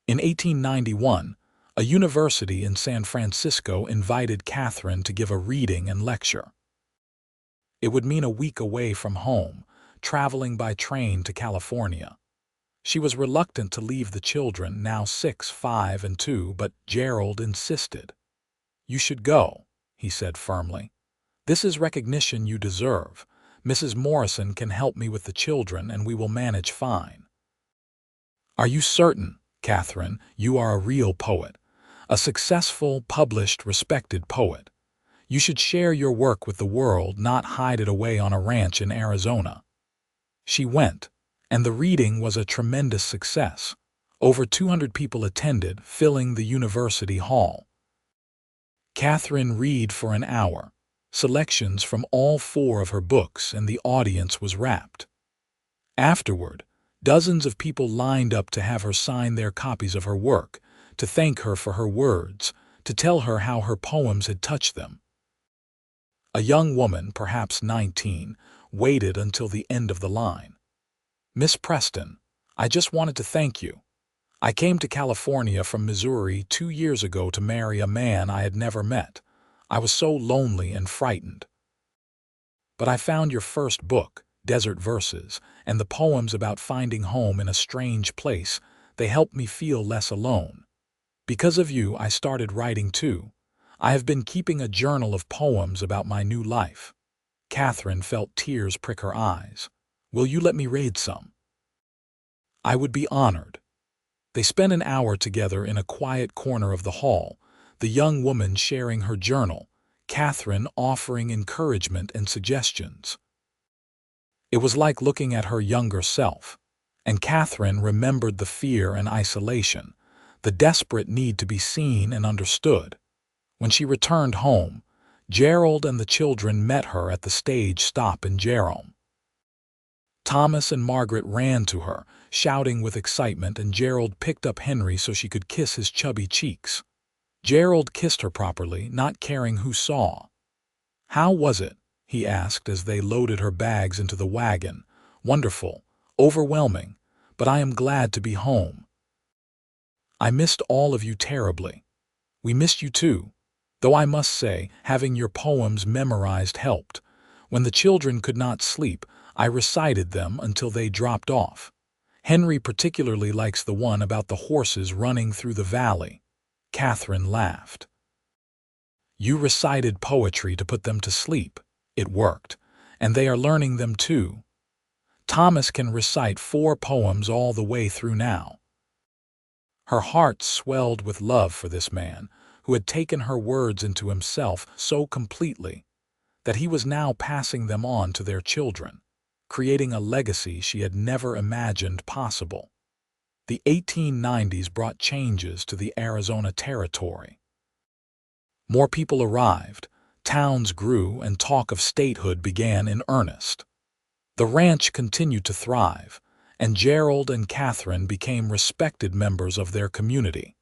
In 1891, a university in San Francisco invited Katherine to give a reading and lecture. It would mean a week away from home, traveling by train to California. She was reluctant to leave the children, now 6, 5, and 2, but Gerald insisted. "You should go," he said firmly. "This is recognition you deserve. Mrs. Morrison can help me with the children, and we will manage fine." "Are you certain, Katherine, you are a real poet? A successful, published, respected poet. You should share your work with the world, not hide it away on a ranch in Arizona." She went, and the reading was a tremendous success. Over 200 people attended, filling the university hall. Katherine read for an hour, selections from all 4 of her books, and the audience was rapt. Afterward, dozens of people lined up to have her sign their copies of her work, to thank her for her words, to tell her how her poems had touched them. A young woman, perhaps 19, waited until the end of the line. "Miss Preston, I just wanted to thank you. I came to California from Missouri 2 years ago to marry a man I had never met. I was so lonely and frightened. But I found your first book, Desert Verses, and the poems about finding home in a strange place. They helped me feel less alone. Because of you, I started writing too. I have been keeping a journal of poems about my new life." Katherine felt tears prick her eyes. "Will you let me read some?" "I would be honored." They spent an hour together in a quiet corner of the hall, the young woman sharing her journal, Katherine offering encouragement and suggestions. It was like looking at her younger self, and Katherine remembered the fear and isolation, the desperate need to be seen and understood. When she returned home, Gerald and the children met her at the stage stop in Jerome. Thomas and Margaret ran to her, shouting with excitement, and Gerald picked up Henry so she could kiss his chubby cheeks. Gerald kissed her properly, not caring who saw. "How was it?" he asked as they loaded her bags into the wagon. "Wonderful, overwhelming, but I am glad to be home. I missed all of you terribly." "We missed you too. Though I must say, having your poems memorized helped. When the children could not sleep, I recited them until they dropped off. Henry particularly likes the one about the horses running through the valley." Katherine laughed. "You recited poetry to put them to sleep. It worked, and they are learning them too. Thomas can recite 4 poems all the way through now." Her heart swelled with love for this man, who had taken her words into himself so completely that he was now passing them on to their children, creating a legacy she had never imagined possible. The 1890s brought changes to the Arizona Territory. More people arrived, towns grew, and talk of statehood began in earnest. The ranch continued to thrive, and Gerald and Katherine became respected members of their community.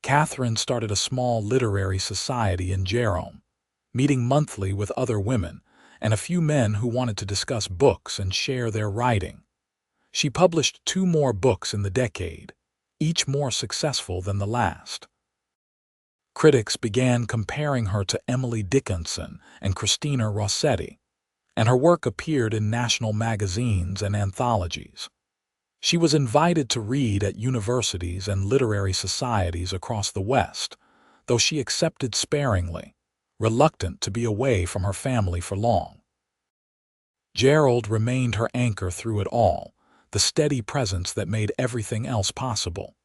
Katherine started a small literary society in Jerome, meeting monthly with other women and a few men who wanted to discuss books and share their writing. She published 2 more books in the decade, each more successful than the last. Critics began comparing her to Emily Dickinson and Christina Rossetti, and her work appeared in national magazines and anthologies. She was invited to read at universities and literary societies across the West, though she accepted sparingly, reluctant to be away from her family for long. Gerald remained her anchor through it all, the steady presence that made everything else possible.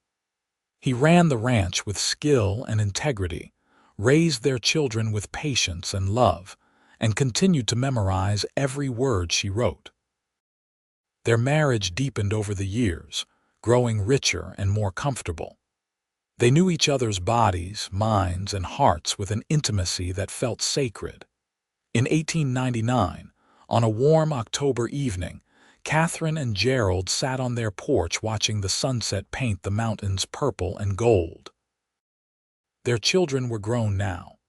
He ran the ranch with skill and integrity, raised their children with patience and love, and continued to memorize every word she wrote. Their marriage deepened over the years, growing richer and more comfortable. They knew each other's bodies, minds, and hearts with an intimacy that felt sacred. In 1899, on a warm October evening, Katherine and Gerald sat on their porch watching the sunset paint the mountains purple and gold. Their children were grown now.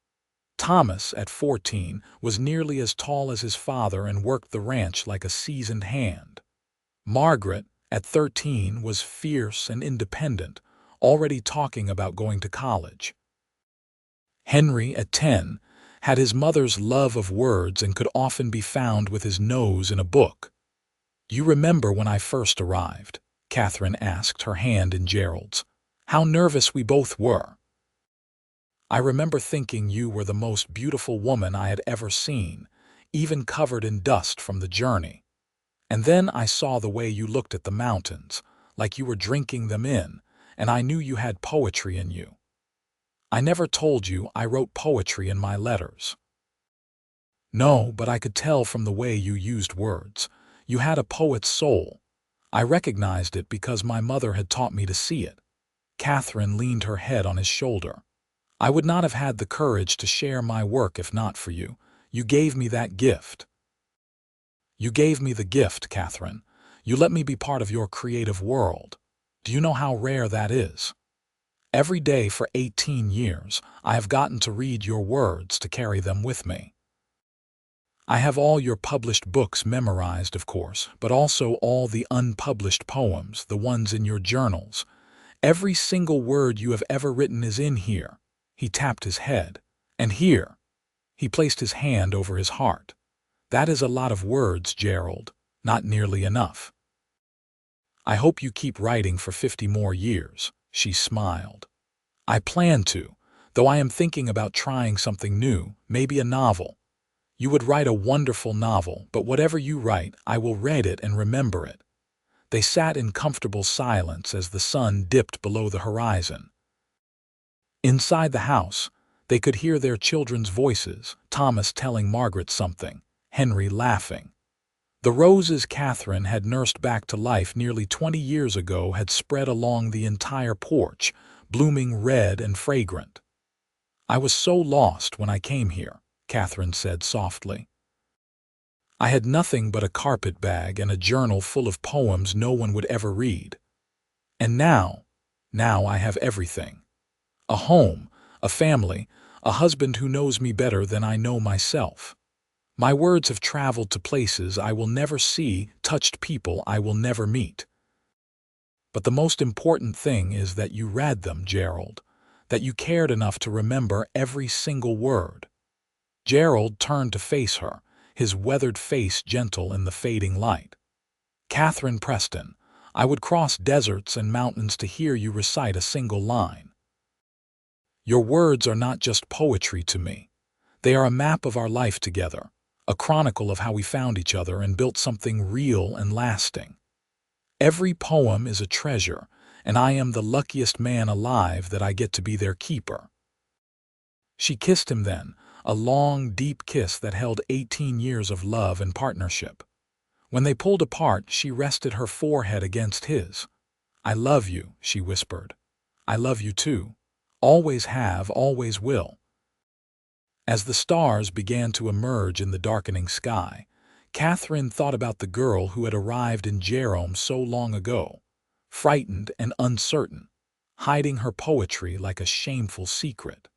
Thomas, at 14, was nearly as tall as his father and worked the ranch like a seasoned hand. Margaret, at 13, was fierce and independent, already talking about going to college. Henry, at 10, had his mother's love of words and could often be found with his nose in a book. "You remember when I first arrived?" Katherine asked, her hand in Gerald's. "How nervous we both were. I remember thinking you were the most beautiful woman I had ever seen, even covered in dust from the journey. And then I saw the way you looked at the mountains, like you were drinking them in, and I knew you had poetry in you. I never told you I wrote poetry in my letters." "No, but I could tell from the way you used words. You had a poet's soul. I recognized it because my mother had taught me to see it." Katherine leaned her head on his shoulder. "I would not have had the courage to share my work if not for you. You gave me that gift." "You gave me the gift, Katherine. You let me be part of your creative world. Do you know how rare that is? Every day for 18 years, I have gotten to read your words to carry them with me. I have all your published books memorized, of course, but also all the unpublished poems, the ones in your journals. Every single word you have ever written is in here." He tapped his head. "And here." He placed his hand over his heart. "That is a lot of words, Gerald. Not nearly enough. I hope you keep writing for 50 more years." She smiled. "I plan to, though I am thinking about trying something new, maybe a novel. You would write a wonderful novel, but whatever you write, I will read it and remember it." They sat in comfortable silence as the sun dipped below the horizon. Inside the house, they could hear their children's voices, Thomas telling Margaret something, Henry laughing. The roses Catherine had nursed back to life nearly 20 years ago had spread along the entire porch, blooming red and fragrant. "I was so lost when I came here," Catherine said softly. "I had nothing but a carpetbag and a journal full of poems no one would ever read. And now I have everything. A home, a family, a husband who knows me better than I know myself. My words have traveled to places I will never see, touched people I will never meet. But the most important thing is that you read them, Gerald, that you cared enough to remember every single word." Gerald turned to face her, his weathered face gentle in the fading light. "Katherine Preston, I would cross deserts and mountains to hear you recite a single line. Your words are not just poetry to me. They are a map of our life together, a chronicle of how we found each other and built something real and lasting. Every poem is a treasure, and I am the luckiest man alive that I get to be their keeper." She kissed him then, a long, deep kiss that held 18 years of love and partnership. When they pulled apart, she rested her forehead against his. "I love you," she whispered. "I love you too. Always have, always will." As the stars began to emerge in the darkening sky, Catherine thought about the girl who had arrived in Jerome so long ago, frightened and uncertain, hiding her poetry like a shameful secret.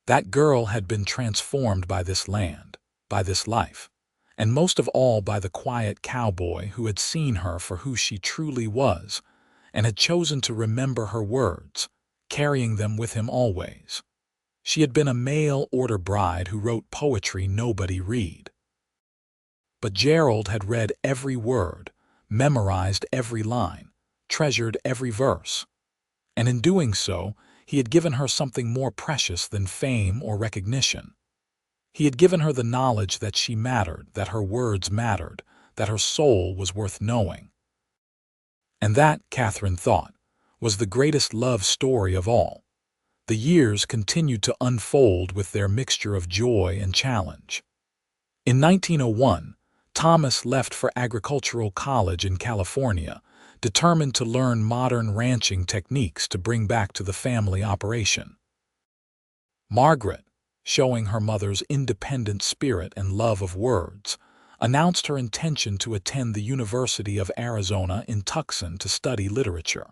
That girl had been transformed by this land, by this life, and most of all by the quiet cowboy who had seen her for who she truly was and had chosen to remember her words, carrying them with him always. She had been a mail-order bride who wrote poetry nobody read. But Gerald had read every word, memorized every line, treasured every verse. And in doing so, he had given her something more precious than fame or recognition. He had given her the knowledge that she mattered, that her words mattered, that her soul was worth knowing. And that, Catherine thought, was the greatest love story of all. The years continued to unfold with their mixture of joy and challenge. In 1901, Thomas left for agricultural college in California, determined to learn modern ranching techniques to bring back to the family operation. Margaret, showing her mother's independent spirit and love of words, announced her intention to attend the University of Arizona in Tucson to study literature.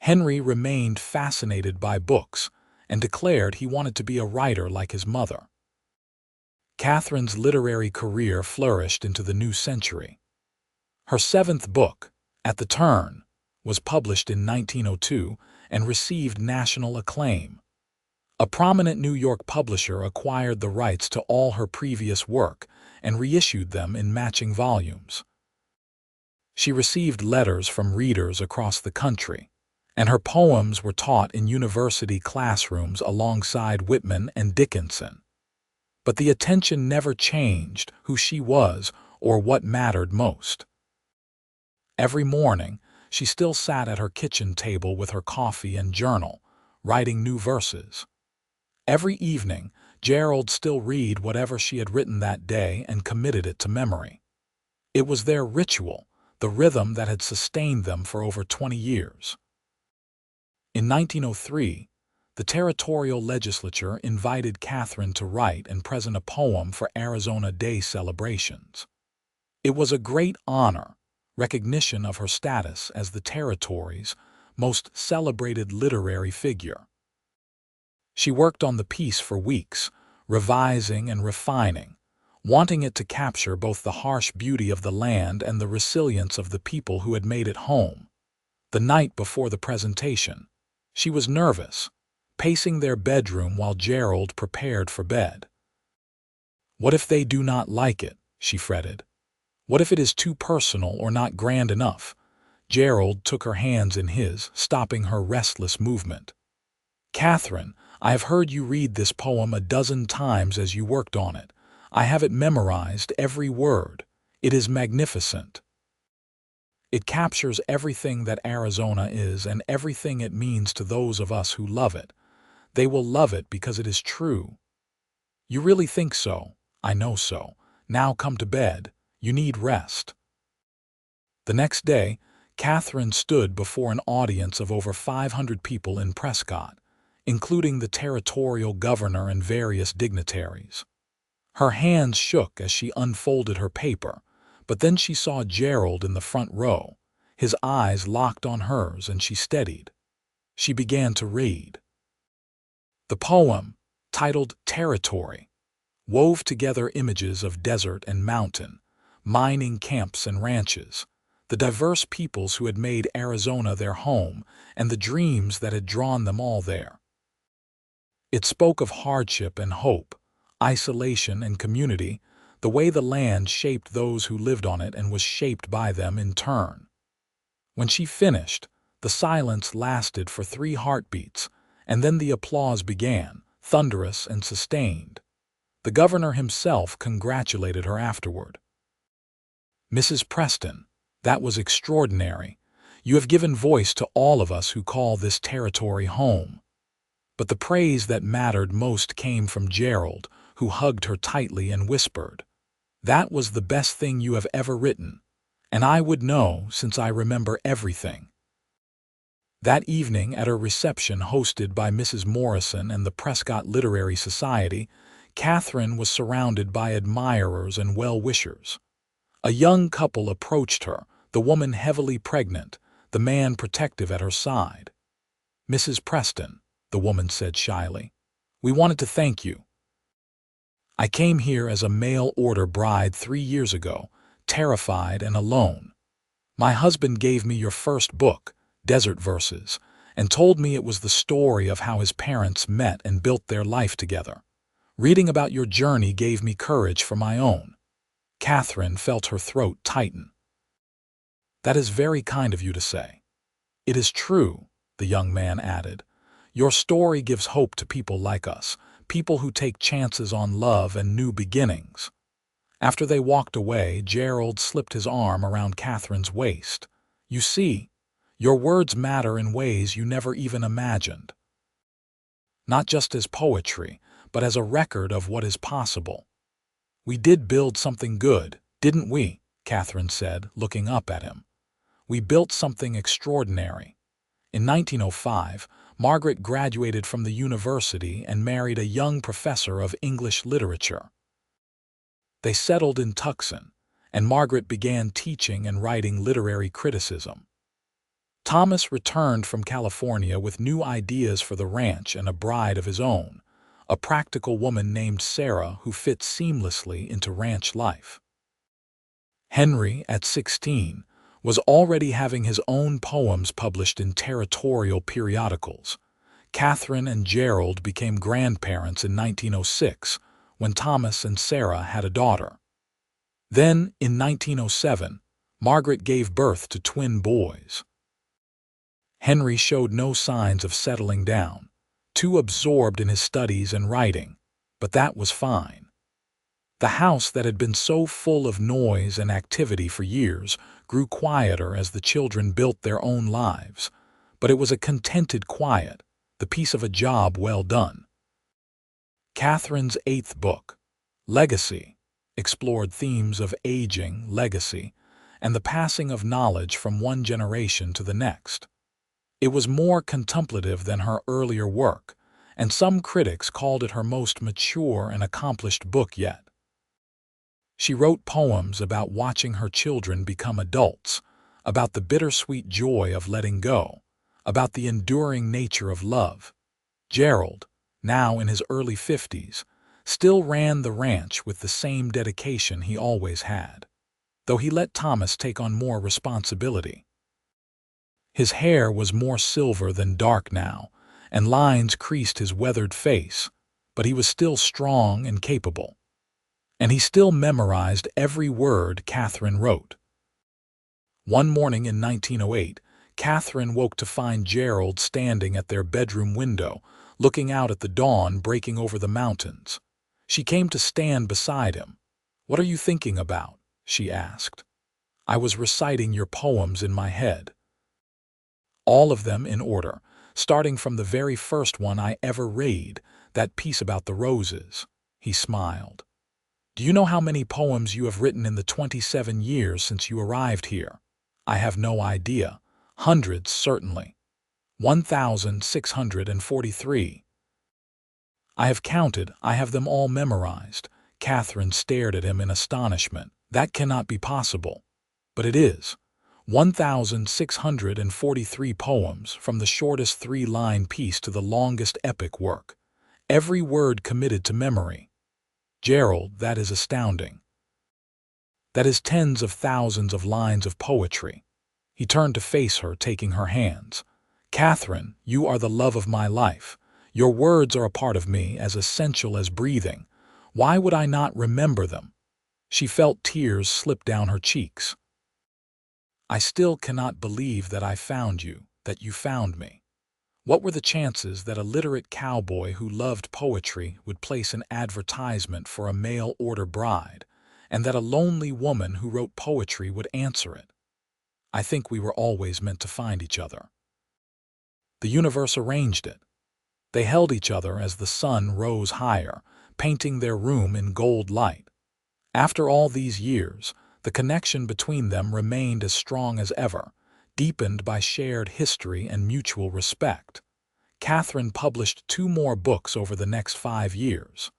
Henry remained fascinated by books and declared he wanted to be a writer like his mother. Catherine's literary career flourished into the new century. Her seventh book, At the Turn, was published in 1902 and received national acclaim. A prominent New York publisher acquired the rights to all her previous work and reissued them in matching volumes. She received letters from readers across the country, and her poems were taught in university classrooms alongside Whitman and Dickinson. But the attention never changed who she was or what mattered most. Every morning, she still sat at her kitchen table with her coffee and journal, writing new verses. Every evening, Gerald still read whatever she had written that day and committed it to memory. It was their ritual, the rhythm that had sustained them for over 20 years. In 1903, the territorial legislature invited Catherine to write and present a poem for Arizona Day celebrations. It was a great honor, recognition of her status as the territory's most celebrated literary figure. She worked on the piece for weeks, revising and refining, wanting it to capture both the harsh beauty of the land and the resilience of the people who had made it home. The night before the presentation, she was nervous, pacing their bedroom while Gerald prepared for bed. "What if they do not like it?" she fretted. "What if it is too personal or not grand enough?" Gerald took her hands in his, stopping her restless movement. Catherine, I have heard you read this poem a dozen times as you worked on it. I have it memorized, every word. It is magnificent. It captures everything that Arizona is and everything it means to those of us who love it. They will love it because it is true. You really think so? I know so. Now come to bed. You need rest. The next day, Catherine stood before an audience of over 500 people in Prescott, including the territorial governor and various dignitaries. Her hands shook as she unfolded her paper, but then she saw Gerald in the front row. His eyes locked on hers and she steadied. She began to read. The poem, titled Territory, wove together images of desert and mountain, mining camps and ranches, the diverse peoples who had made Arizona their home, and the dreams that had drawn them all there. It spoke of hardship and hope, isolation and community, the way the land shaped those who lived on it and was shaped by them in turn. When she finished, the silence lasted for 3 heartbeats, and then the applause began, thunderous and sustained. The governor himself congratulated her afterward. Mrs. Preston, that was extraordinary. You have given voice to all of us who call this territory home. But the praise that mattered most came from Gerald, who hugged her tightly and whispered, "That was the best thing you have ever written, and I would know since I remember everything." That evening at a reception hosted by Mrs. Morrison and the Prescott Literary Society, Catherine was surrounded by admirers and well-wishers. A young couple approached her, the woman heavily pregnant, the man protective at her side. "Mrs. Preston," the woman said shyly, "we wanted to thank you. I came here as a mail-order bride 3 years ago, terrified and alone. My husband gave me your first book, Desert Verses, and told me it was the story of how his parents met and built their life together. Reading about your journey gave me courage for my own." Catherine felt her throat tighten. "That is very kind of you to say." "It is true," the young man added. "Your story gives hope to people like us, people who take chances on love and new beginnings." After they walked away, Gerald slipped his arm around Catherine's waist. "You see, your words matter in ways you never even imagined. Not just as poetry, but as a record of what is possible." "We did build something good, didn't we?" Catherine said, looking up at him. "We built something extraordinary. In 1905, Margaret graduated from the university and married a young professor of English literature. They settled in Tucson, and Margaret began teaching and writing literary criticism. Thomas returned from California with new ideas for the ranch and a bride of his own, a practical woman named Sarah who fit seamlessly into ranch life. Henry, at 16, was already having his own poems published in territorial periodicals. Catherine and Gerald became grandparents in 1906, when Thomas and Sarah had a daughter. Then, in 1907, Margaret gave birth to twin boys. Henry showed no signs of settling down, too absorbed in his studies and writing, but that was fine. The house that had been so full of noise and activity for years grew quieter as the children built their own lives, but it was a contented quiet, the piece of a job well done. Catherine's 8th book, Legacy, explored themes of aging, legacy, and the passing of knowledge from one generation to the next. It was more contemplative than her earlier work, and some critics called it her most mature and accomplished book yet. She wrote poems about watching her children become adults, about the bittersweet joy of letting go, about the enduring nature of love. Gerald, now in his early 50s, still ran the ranch with the same dedication he always had, though he let Thomas take on more responsibility. His hair was more silver than dark now, and lines creased his weathered face, but he was still strong and capable. And he still memorized every word Catherine wrote. One morning in 1908, Katherine woke to find Gerald standing at their bedroom window, looking out at the dawn breaking over the mountains. She came to stand beside him. "What are you thinking about?" she asked. "I was reciting your poems in my head." All of them in order, starting from the very first one I ever read, that piece about the roses. He smiled. "Do you know how many poems you have written in the 27 years since you arrived here?" "I have no idea. Hundreds, certainly. 1,643. "I have counted. I have them all memorized." Katherine stared at him in astonishment. "That cannot be possible." "But it is. 1,643 poems, from the shortest three-line piece to the longest epic work. Every word committed to memory. Gerald, that is astounding. That is tens of thousands of lines of poetry." He turned to face her, taking her hands. "Katherine, you are the love of my life. Your words are a part of me, as essential as breathing. Why would I not remember them?" She felt tears slip down her cheeks. "I still cannot believe that I found you, that you found me. What were the chances that a literate cowboy who loved poetry would place an advertisement for a mail-order bride, and that a lonely woman who wrote poetry would answer it? I think we were always meant to find each other. The universe arranged it." They held each other as the sun rose higher, painting their room in gold light. After all these years, the connection between them remained as strong as ever, deepened by shared history and mutual respect. Katherine published 2 more books over the next 5 years.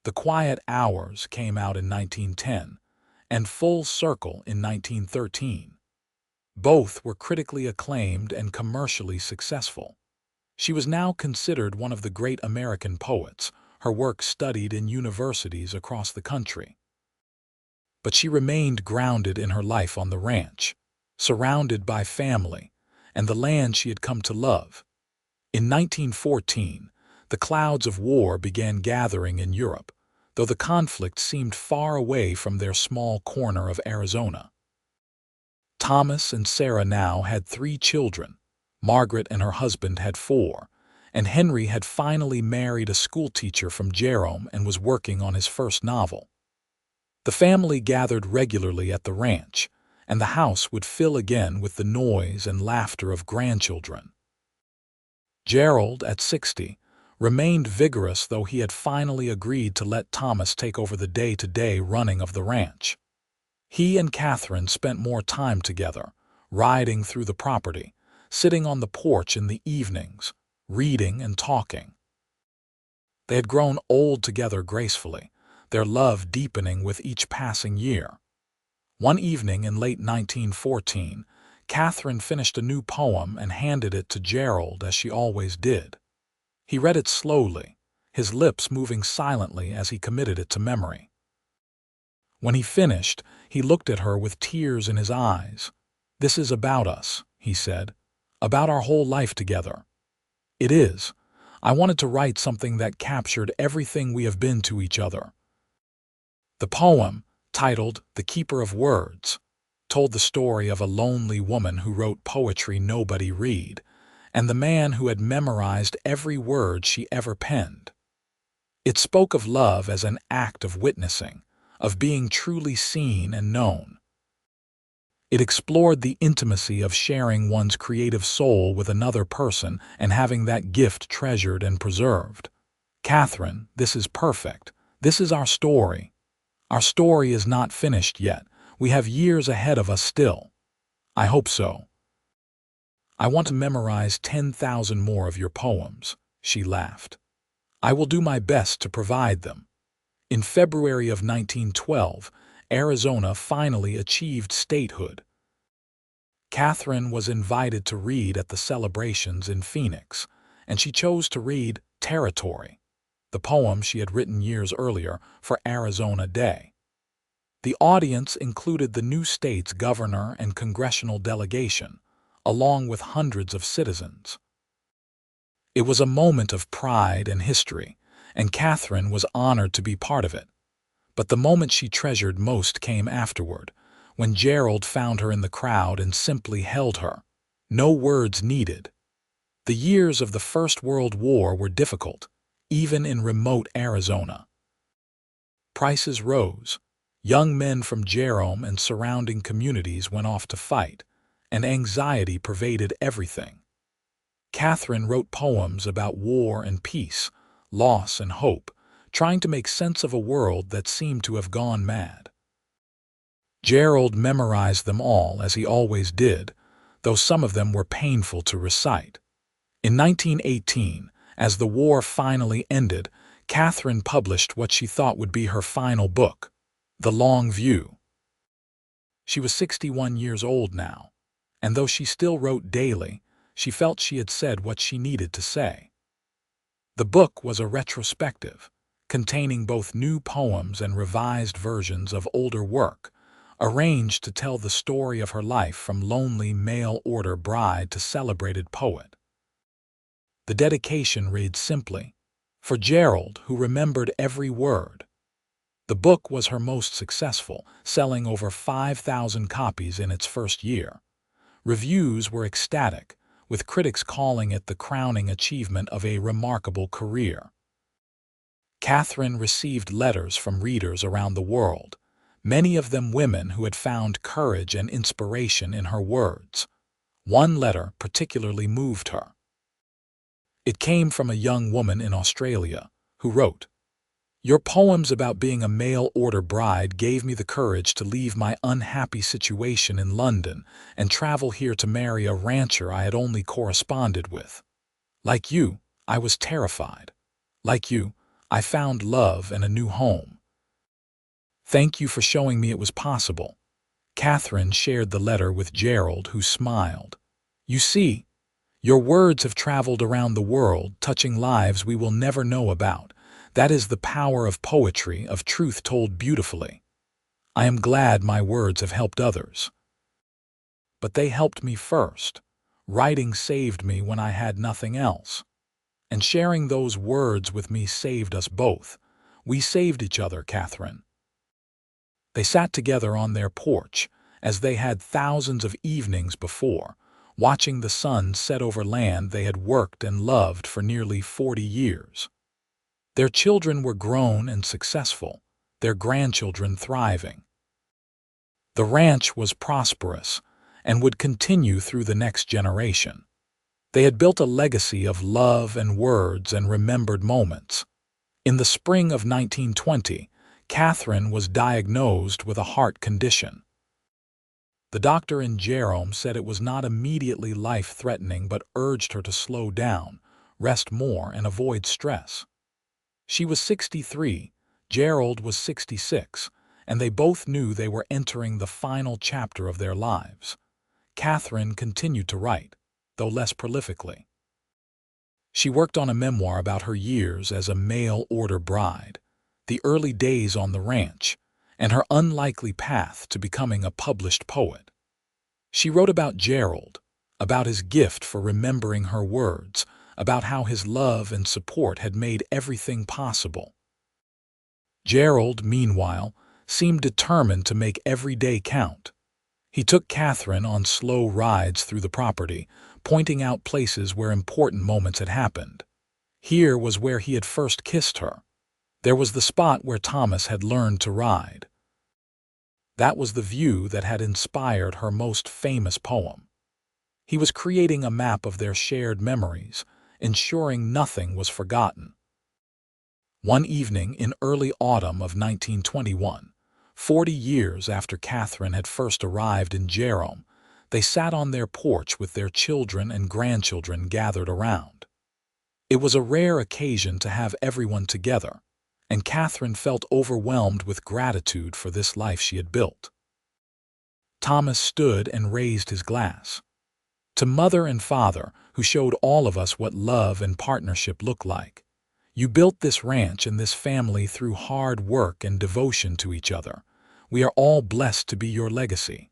The Quiet Hours came out in 1910, and Full Circle in 1913. Both were critically acclaimed and commercially successful. She was now considered one of the great American poets, her work studied in universities across the country. But she remained grounded in her life on the ranch, surrounded by family and the land she had come to love. In 1914, the clouds of war began gathering in Europe, though the conflict seemed far away from their small corner of Arizona. Thomas and Sarah now had 3 children. Margaret and her husband had 4, and Henry had finally married a schoolteacher from Jerome and was working on his first novel. The family gathered regularly at the ranch, and the house would fill again with the noise and laughter of grandchildren. Gerald, at 60, remained vigorous, though he had finally agreed to let Thomas take over the day-to-day running of the ranch. He and Katherine spent more time together, riding through the property, sitting on the porch in the evenings, reading and talking. They had grown old together gracefully, their love deepening with each passing year. One evening in late 1914, Katherine finished a new poem and handed it to Gerald, as she always did. He read it slowly, his lips moving silently as he committed it to memory. When he finished, he looked at her with tears in his eyes. "This is about us," he said, "about our whole life together. It is. I wanted to write something that captured everything we have been to each other." The poem, titled "The Keeper of Words," told the story of a lonely woman who wrote poetry nobody read, and the man who had memorized every word she ever penned. It spoke of love as an act of witnessing, of being truly seen and known. It explored the intimacy of sharing one's creative soul with another person and having that gift treasured and preserved. "Katherine, this is perfect. This is our story. Our story is not finished yet. We have years ahead of us still." "I hope so." "I want to memorize 10,000 more of your poems," she laughed. "I will do my best to provide them." In February of 1912, Arizona finally achieved statehood. Katherine was invited to read at the celebrations in Phoenix, and she chose to read "Territory," the poem she had written years earlier for Arizona Day. The audience included the new state's governor and congressional delegation, along with hundreds of citizens. It was a moment of pride and history, and Katherine was honored to be part of it. But the moment she treasured most came afterward, when Gerald found her in the crowd and simply held her. No words needed. The years of the First World War were difficult, even in remote Arizona. Prices rose. Young men from Jerome and surrounding communities went off to fight, and anxiety pervaded everything. Katherine wrote poems about war and peace, loss and hope, trying to make sense of a world that seemed to have gone mad. Gerald memorized them all, as he always did, though some of them were painful to recite. In 1918, as the war finally ended, Katherine published what she thought would be her final book, The Long View. She was 61 years old now, and though she still wrote daily, she felt she had said what she needed to say. The book was a retrospective, containing both new poems and revised versions of older work, arranged to tell the story of her life from lonely mail-order bride to celebrated poet. The dedication read simply, "For Gerald, who remembered every word." The book was her most successful, selling over 5,000 copies in its first year. Reviews were ecstatic, with critics calling it the crowning achievement of a remarkable career. Katherine received letters from readers around the world, many of them women who had found courage and inspiration in her words. One letter particularly moved her. It came from a young woman in Australia who wrote, "Your poems about being a mail-order bride gave me the courage to leave my unhappy situation in London and travel here to marry a rancher I had only corresponded with. Like you, I was terrified. Like you, I found love and a new home. Thank you for showing me it was possible." Katherine shared the letter with Gerald, who smiled. "You see, your words have traveled around the world, touching lives we will never know about. That is the power of poetry, of truth told beautifully. I am glad my words have helped others. But they helped me first. Writing saved me when I had nothing else. And sharing those words with me saved us both. We saved each other, Katherine." They sat together on their porch, as they had thousands of evenings before, watching the sun set over land they had worked and loved for nearly 40 years. Their children were grown and successful, their grandchildren thriving. The ranch was prosperous and would continue through the next generation. They had built a legacy of love and words and remembered moments. In the spring of 1920, Katherine was diagnosed with a heart condition. The doctor in Jerome said it was not immediately life-threatening but urged her to slow down, rest more, and avoid stress. She was 63, Gerald was 66, and they both knew they were entering the final chapter of their lives. Katherine continued to write, though less prolifically. She worked on a memoir about her years as a mail-order bride, the early days on the ranch, and her unlikely path to becoming a published poet. She wrote about Gerald, about his gift for remembering her words, about how his love and support had made everything possible. Gerald, meanwhile, seemed determined to make every day count. He took Katherine on slow rides through the property, pointing out places where important moments had happened. Here was where he had first kissed her. There was the spot where Thomas had learned to ride. That was the view that had inspired her most famous poem. He was creating a map of their shared memories, ensuring nothing was forgotten. One evening in early autumn of 1921, 40 years after Katherine had first arrived in Jerome, they sat on their porch with their children and grandchildren gathered around. It was a rare occasion to have everyone together, and Katherine felt overwhelmed with gratitude for this life she had built. Thomas stood and raised his glass. "To Mother and Father, who showed all of us what love and partnership look like. You built this ranch and this family through hard work and devotion to each other. We are all blessed to be your legacy."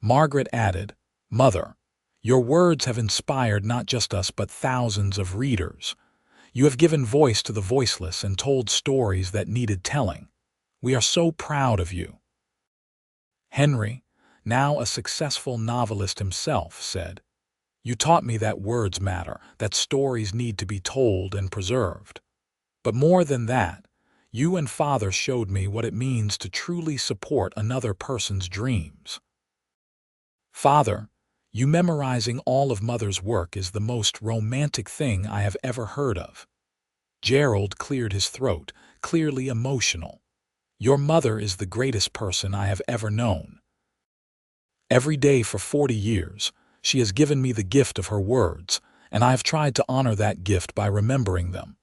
Margaret added, "Mother, your words have inspired not just us but thousands of readers. You have given voice to the voiceless and told stories that needed telling. We are so proud of you." Henry, now a successful novelist himself, said, "You taught me that words matter, that stories need to be told and preserved. But more than that, you and Father showed me what it means to truly support another person's dreams. Father, you memorizing all of Mother's work is the most romantic thing I have ever heard of." Gerald cleared his throat, clearly emotional. "Your mother is the greatest person I have ever known. Every day for 40 years, she has given me the gift of her words, and I have tried to honor that gift by remembering them.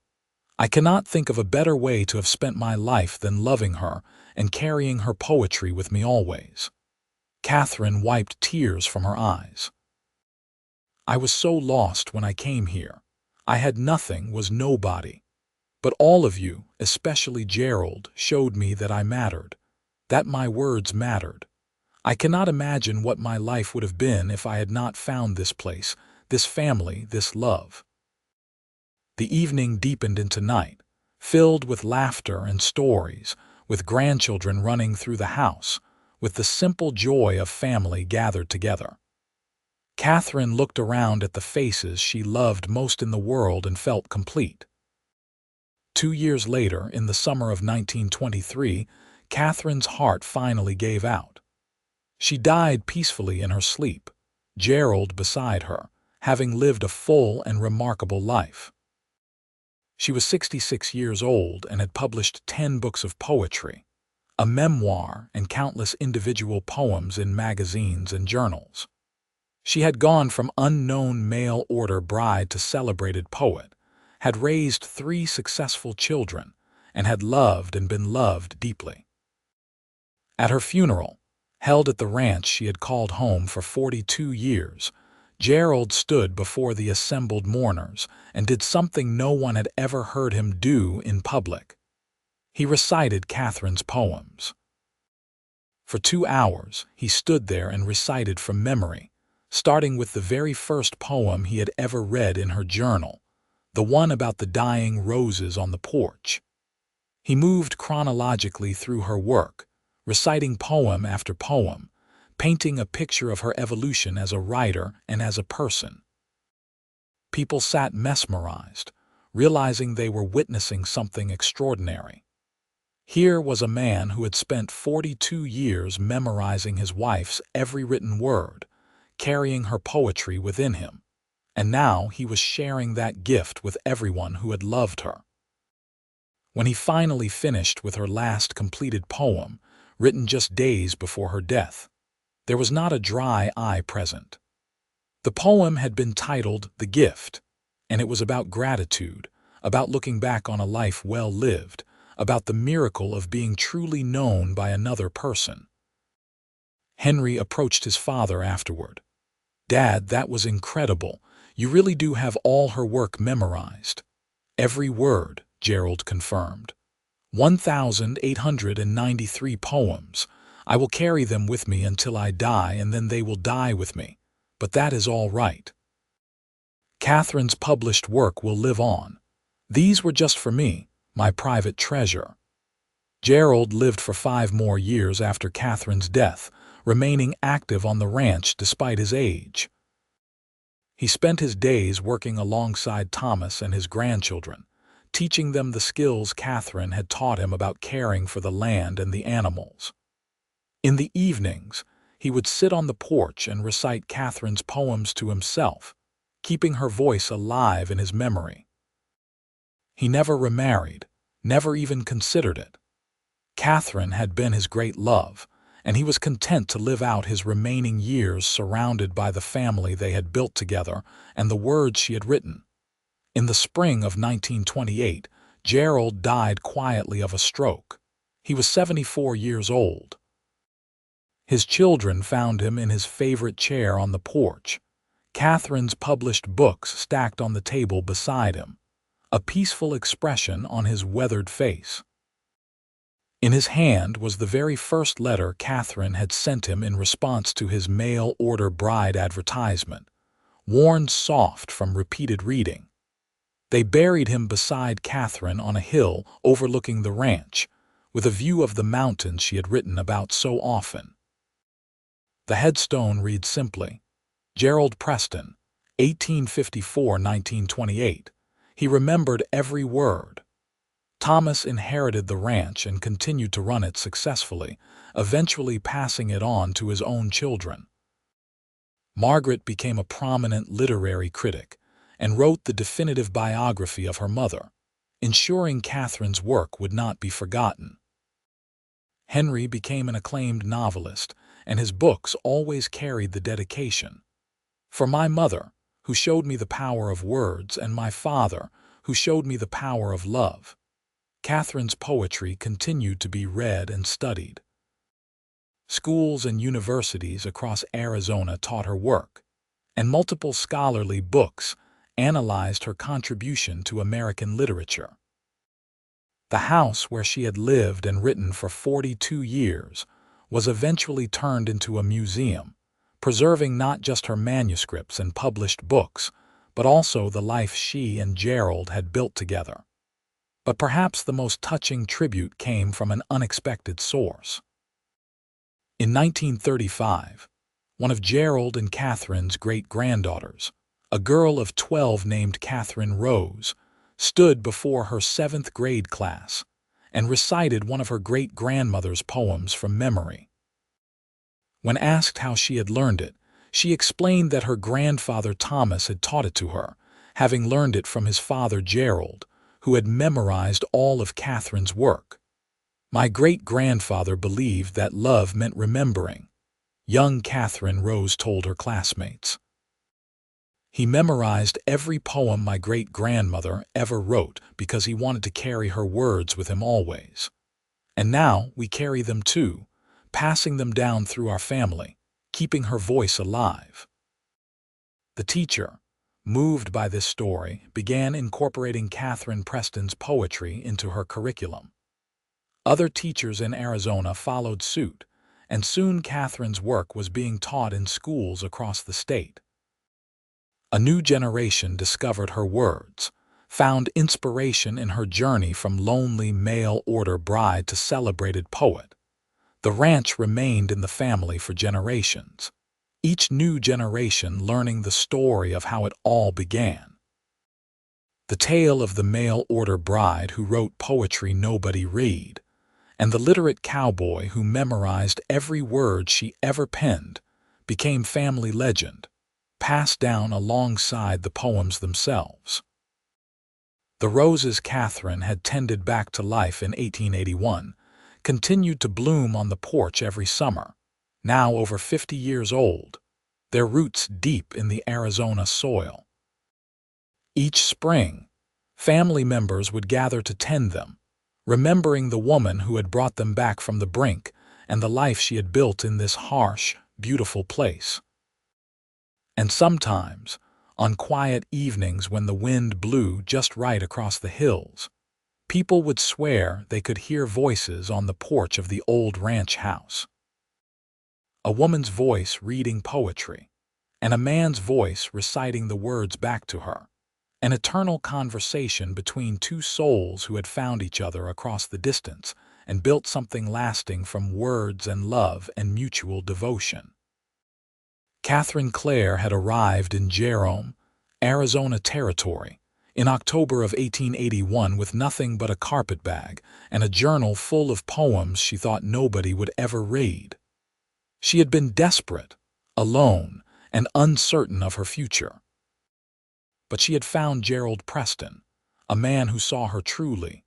I cannot think of a better way to have spent my life than loving her and carrying her poetry with me always." Katherine wiped tears from her eyes. "I was so lost when I came here. I had nothing, was nobody. But all of you, especially Gerald, showed me that I mattered, that my words mattered. I cannot imagine what my life would have been if I had not found this place, this family, this love." The evening deepened into night, filled with laughter and stories, with grandchildren running through the house, with the simple joy of family gathered together. Katherine looked around at the faces she loved most in the world and felt complete. 2 years later, in the summer of 1923, Katherine's heart finally gave out. She died peacefully in her sleep, Gerald beside her, having lived a full and remarkable life. She was 66 years old and had published 10 books of poetry, a memoir, and countless individual poems in magazines and journals. She had gone from unknown mail-order bride to celebrated poet, had raised 3 successful children, and had loved and been loved deeply. At her funeral, held at the ranch she had called home for 42 years, Gerald stood before the assembled mourners and did something no one had ever heard him do in public. He recited Katherine's poems. For 2 hours, he stood there and recited from memory, starting with the very first poem he had ever read in her journal, the one about the dying roses on the porch. He moved chronologically through her work, reciting poem after poem, painting a picture of her evolution as a writer and as a person. People sat mesmerized, realizing they were witnessing something extraordinary. Here was a man who had spent 42 years memorizing his wife's every written word, carrying her poetry within him, and now he was sharing that gift with everyone who had loved her. When he finally finished with her last completed poem, written just days before her death, there was not a dry eye present. The poem had been titled The Gift, and it was about gratitude, about looking back on a life well lived, about the miracle of being truly known by another person. Henry approached his father afterward. "Dad, that was incredible. You really do have all her work memorized." "Every word," Gerald confirmed. 1,893 poems. I will carry them with me until I die, and then they will die with me. But that is all right. Katherine's published work will live on. These were just for me, my private treasure. Gerald lived for 5 more years after Katherine's death, remaining active on the ranch despite his age. He spent his days working alongside Thomas and his grandchildren, teaching them the skills Katherine had taught him about caring for the land and the animals. In the evenings, he would sit on the porch and recite Katherine's poems to himself, keeping her voice alive in his memory. He never remarried, never even considered it. Katherine had been his great love, and he was content to live out his remaining years surrounded by the family they had built together and the words she had written. In the spring of 1928, Gerald died quietly of a stroke. He was 74 years old. His children found him in his favorite chair on the porch, Katherine's published books stacked on the table beside him, a peaceful expression on his weathered face. In his hand was the very first letter Katherine had sent him in response to his mail-order bride advertisement, worn soft from repeated reading. They buried him beside Katherine on a hill overlooking the ranch, with a view of the mountains she had written about so often. The headstone reads simply, Gerald Preston, 1854–1928. He remembered every word. Thomas inherited the ranch and continued to run it successfully, eventually passing it on to his own children. Margaret became a prominent literary critic and wrote the definitive biography of her mother, ensuring Catherine's work would not be forgotten. Henry became an acclaimed novelist, and his books always carried the dedication, "For my mother, who showed me the power of words, and my father, who showed me the power of love." Catherine's poetry continued to be read and studied. Schools and universities across Arizona taught her work, and multiple scholarly books analyzed her contribution to American literature. The house where she had lived and written for 42 years was eventually turned into a museum, preserving not just her manuscripts and published books, but also the life she and Gerald had built together. But perhaps the most touching tribute came from an unexpected source. In 1935, one of Gerald and Catherine's great-granddaughters, a girl of 12 named Catherine Rose, stood before her 7th grade class and recited one of her great-grandmother's poems from memory. When asked how she had learned it, she explained that her grandfather Thomas had taught it to her, having learned it from his father Gerald, who had memorized all of Catherine's work. "My great-grandfather believed that love meant remembering," young Catherine Rose told her classmates. "He memorized every poem my great-grandmother ever wrote because he wanted to carry her words with him always. And now we carry them too, passing them down through our family, keeping her voice alive." The teacher, moved by this story, began incorporating Katherine Preston's poetry into her curriculum. Other teachers in Arizona followed suit, and soon Catherine's work was being taught in schools across the state. A new generation discovered her words, found inspiration in her journey from lonely mail-order bride to celebrated poet. The ranch remained in the family for generations, each new generation learning the story of how it all began. The tale of the mail-order bride who wrote poetry nobody read, and the literate cowboy who memorized every word she ever penned, became family legend, passed down alongside the poems themselves. The roses Catherine had tended back to life in 1881 continued to bloom on the porch every summer, now over 50 years old, their roots deep in the Arizona soil. Each spring, family members would gather to tend them, remembering the woman who had brought them back from the brink and the life she had built in this harsh, beautiful place. And sometimes, on quiet evenings when the wind blew just right across the hills, people would swear they could hear voices on the porch of the old ranch house. A woman's voice reading poetry, and a man's voice reciting the words back to her. An eternal conversation between two souls who had found each other across the distance and built something lasting from words and love and mutual devotion. Katherine Claire had arrived in Jerome, Arizona territory, in October of 1881 with nothing but a carpetbag and a journal full of poems she thought nobody would ever read. She had been desperate, alone, and uncertain of her future. But she had found Gerald Preston, a man who saw her truly,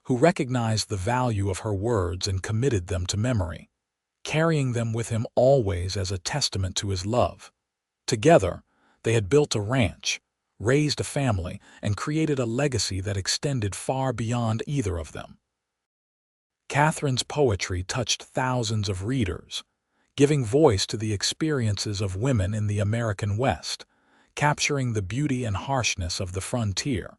who recognized the value of her words and committed them to memory, carrying them with him always as a testament to his love. Together, they had built a ranch, raised a family, and created a legacy that extended far beyond either of them. Catherine's poetry touched thousands of readers, giving voice to the experiences of women in the American West, capturing the beauty and harshness of the frontier,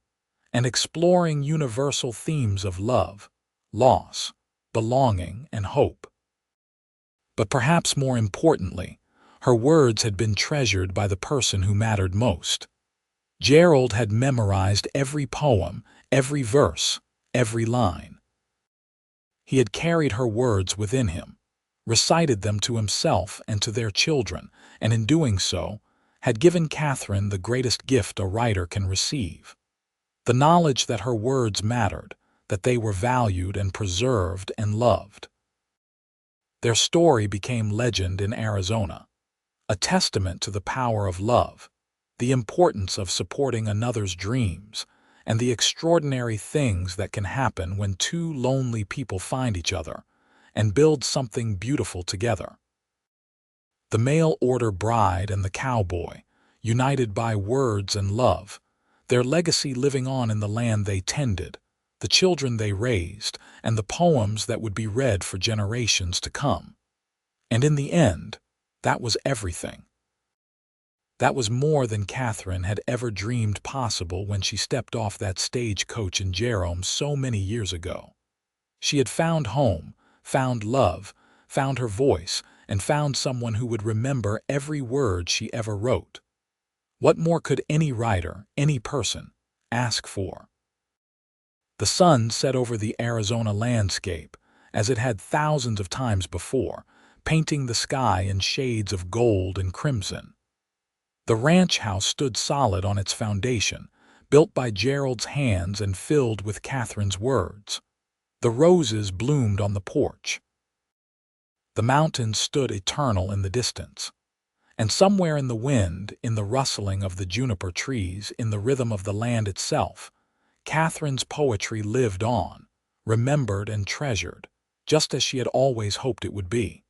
and exploring universal themes of love, loss, belonging, and hope. But perhaps more importantly, her words had been treasured by the person who mattered most. Gerald had memorized every poem, every verse, every line. He had carried her words within him, recited them to himself and to their children, and in doing so, had given Katherine the greatest gift a writer can receive: the knowledge that her words mattered, that they were valued and preserved and loved. Their story became legend in Arizona, a testament to the power of love, the importance of supporting another's dreams, and the extraordinary things that can happen when two lonely people find each other and build something beautiful together. The mail-order bride and the cowboy, united by words and love, their legacy living on in the land they tended, the children they raised, and the poems that would be read for generations to come. And in the end, that was everything. That was more than Katherine had ever dreamed possible when she stepped off that stagecoach in Jerome so many years ago. She had found home, found love, found her voice, and found someone who would remember every word she ever wrote. What more could any writer, any person, ask for? The sun set over the Arizona landscape, as it had thousands of times before, painting the sky in shades of gold and crimson. The ranch house stood solid on its foundation, built by Gerald's hands and filled with Katherine's words. The roses bloomed on the porch. The mountains stood eternal in the distance. And somewhere in the wind, in the rustling of the juniper trees, in the rhythm of the land itself, Katherine's poetry lived on, remembered and treasured, just as she had always hoped it would be.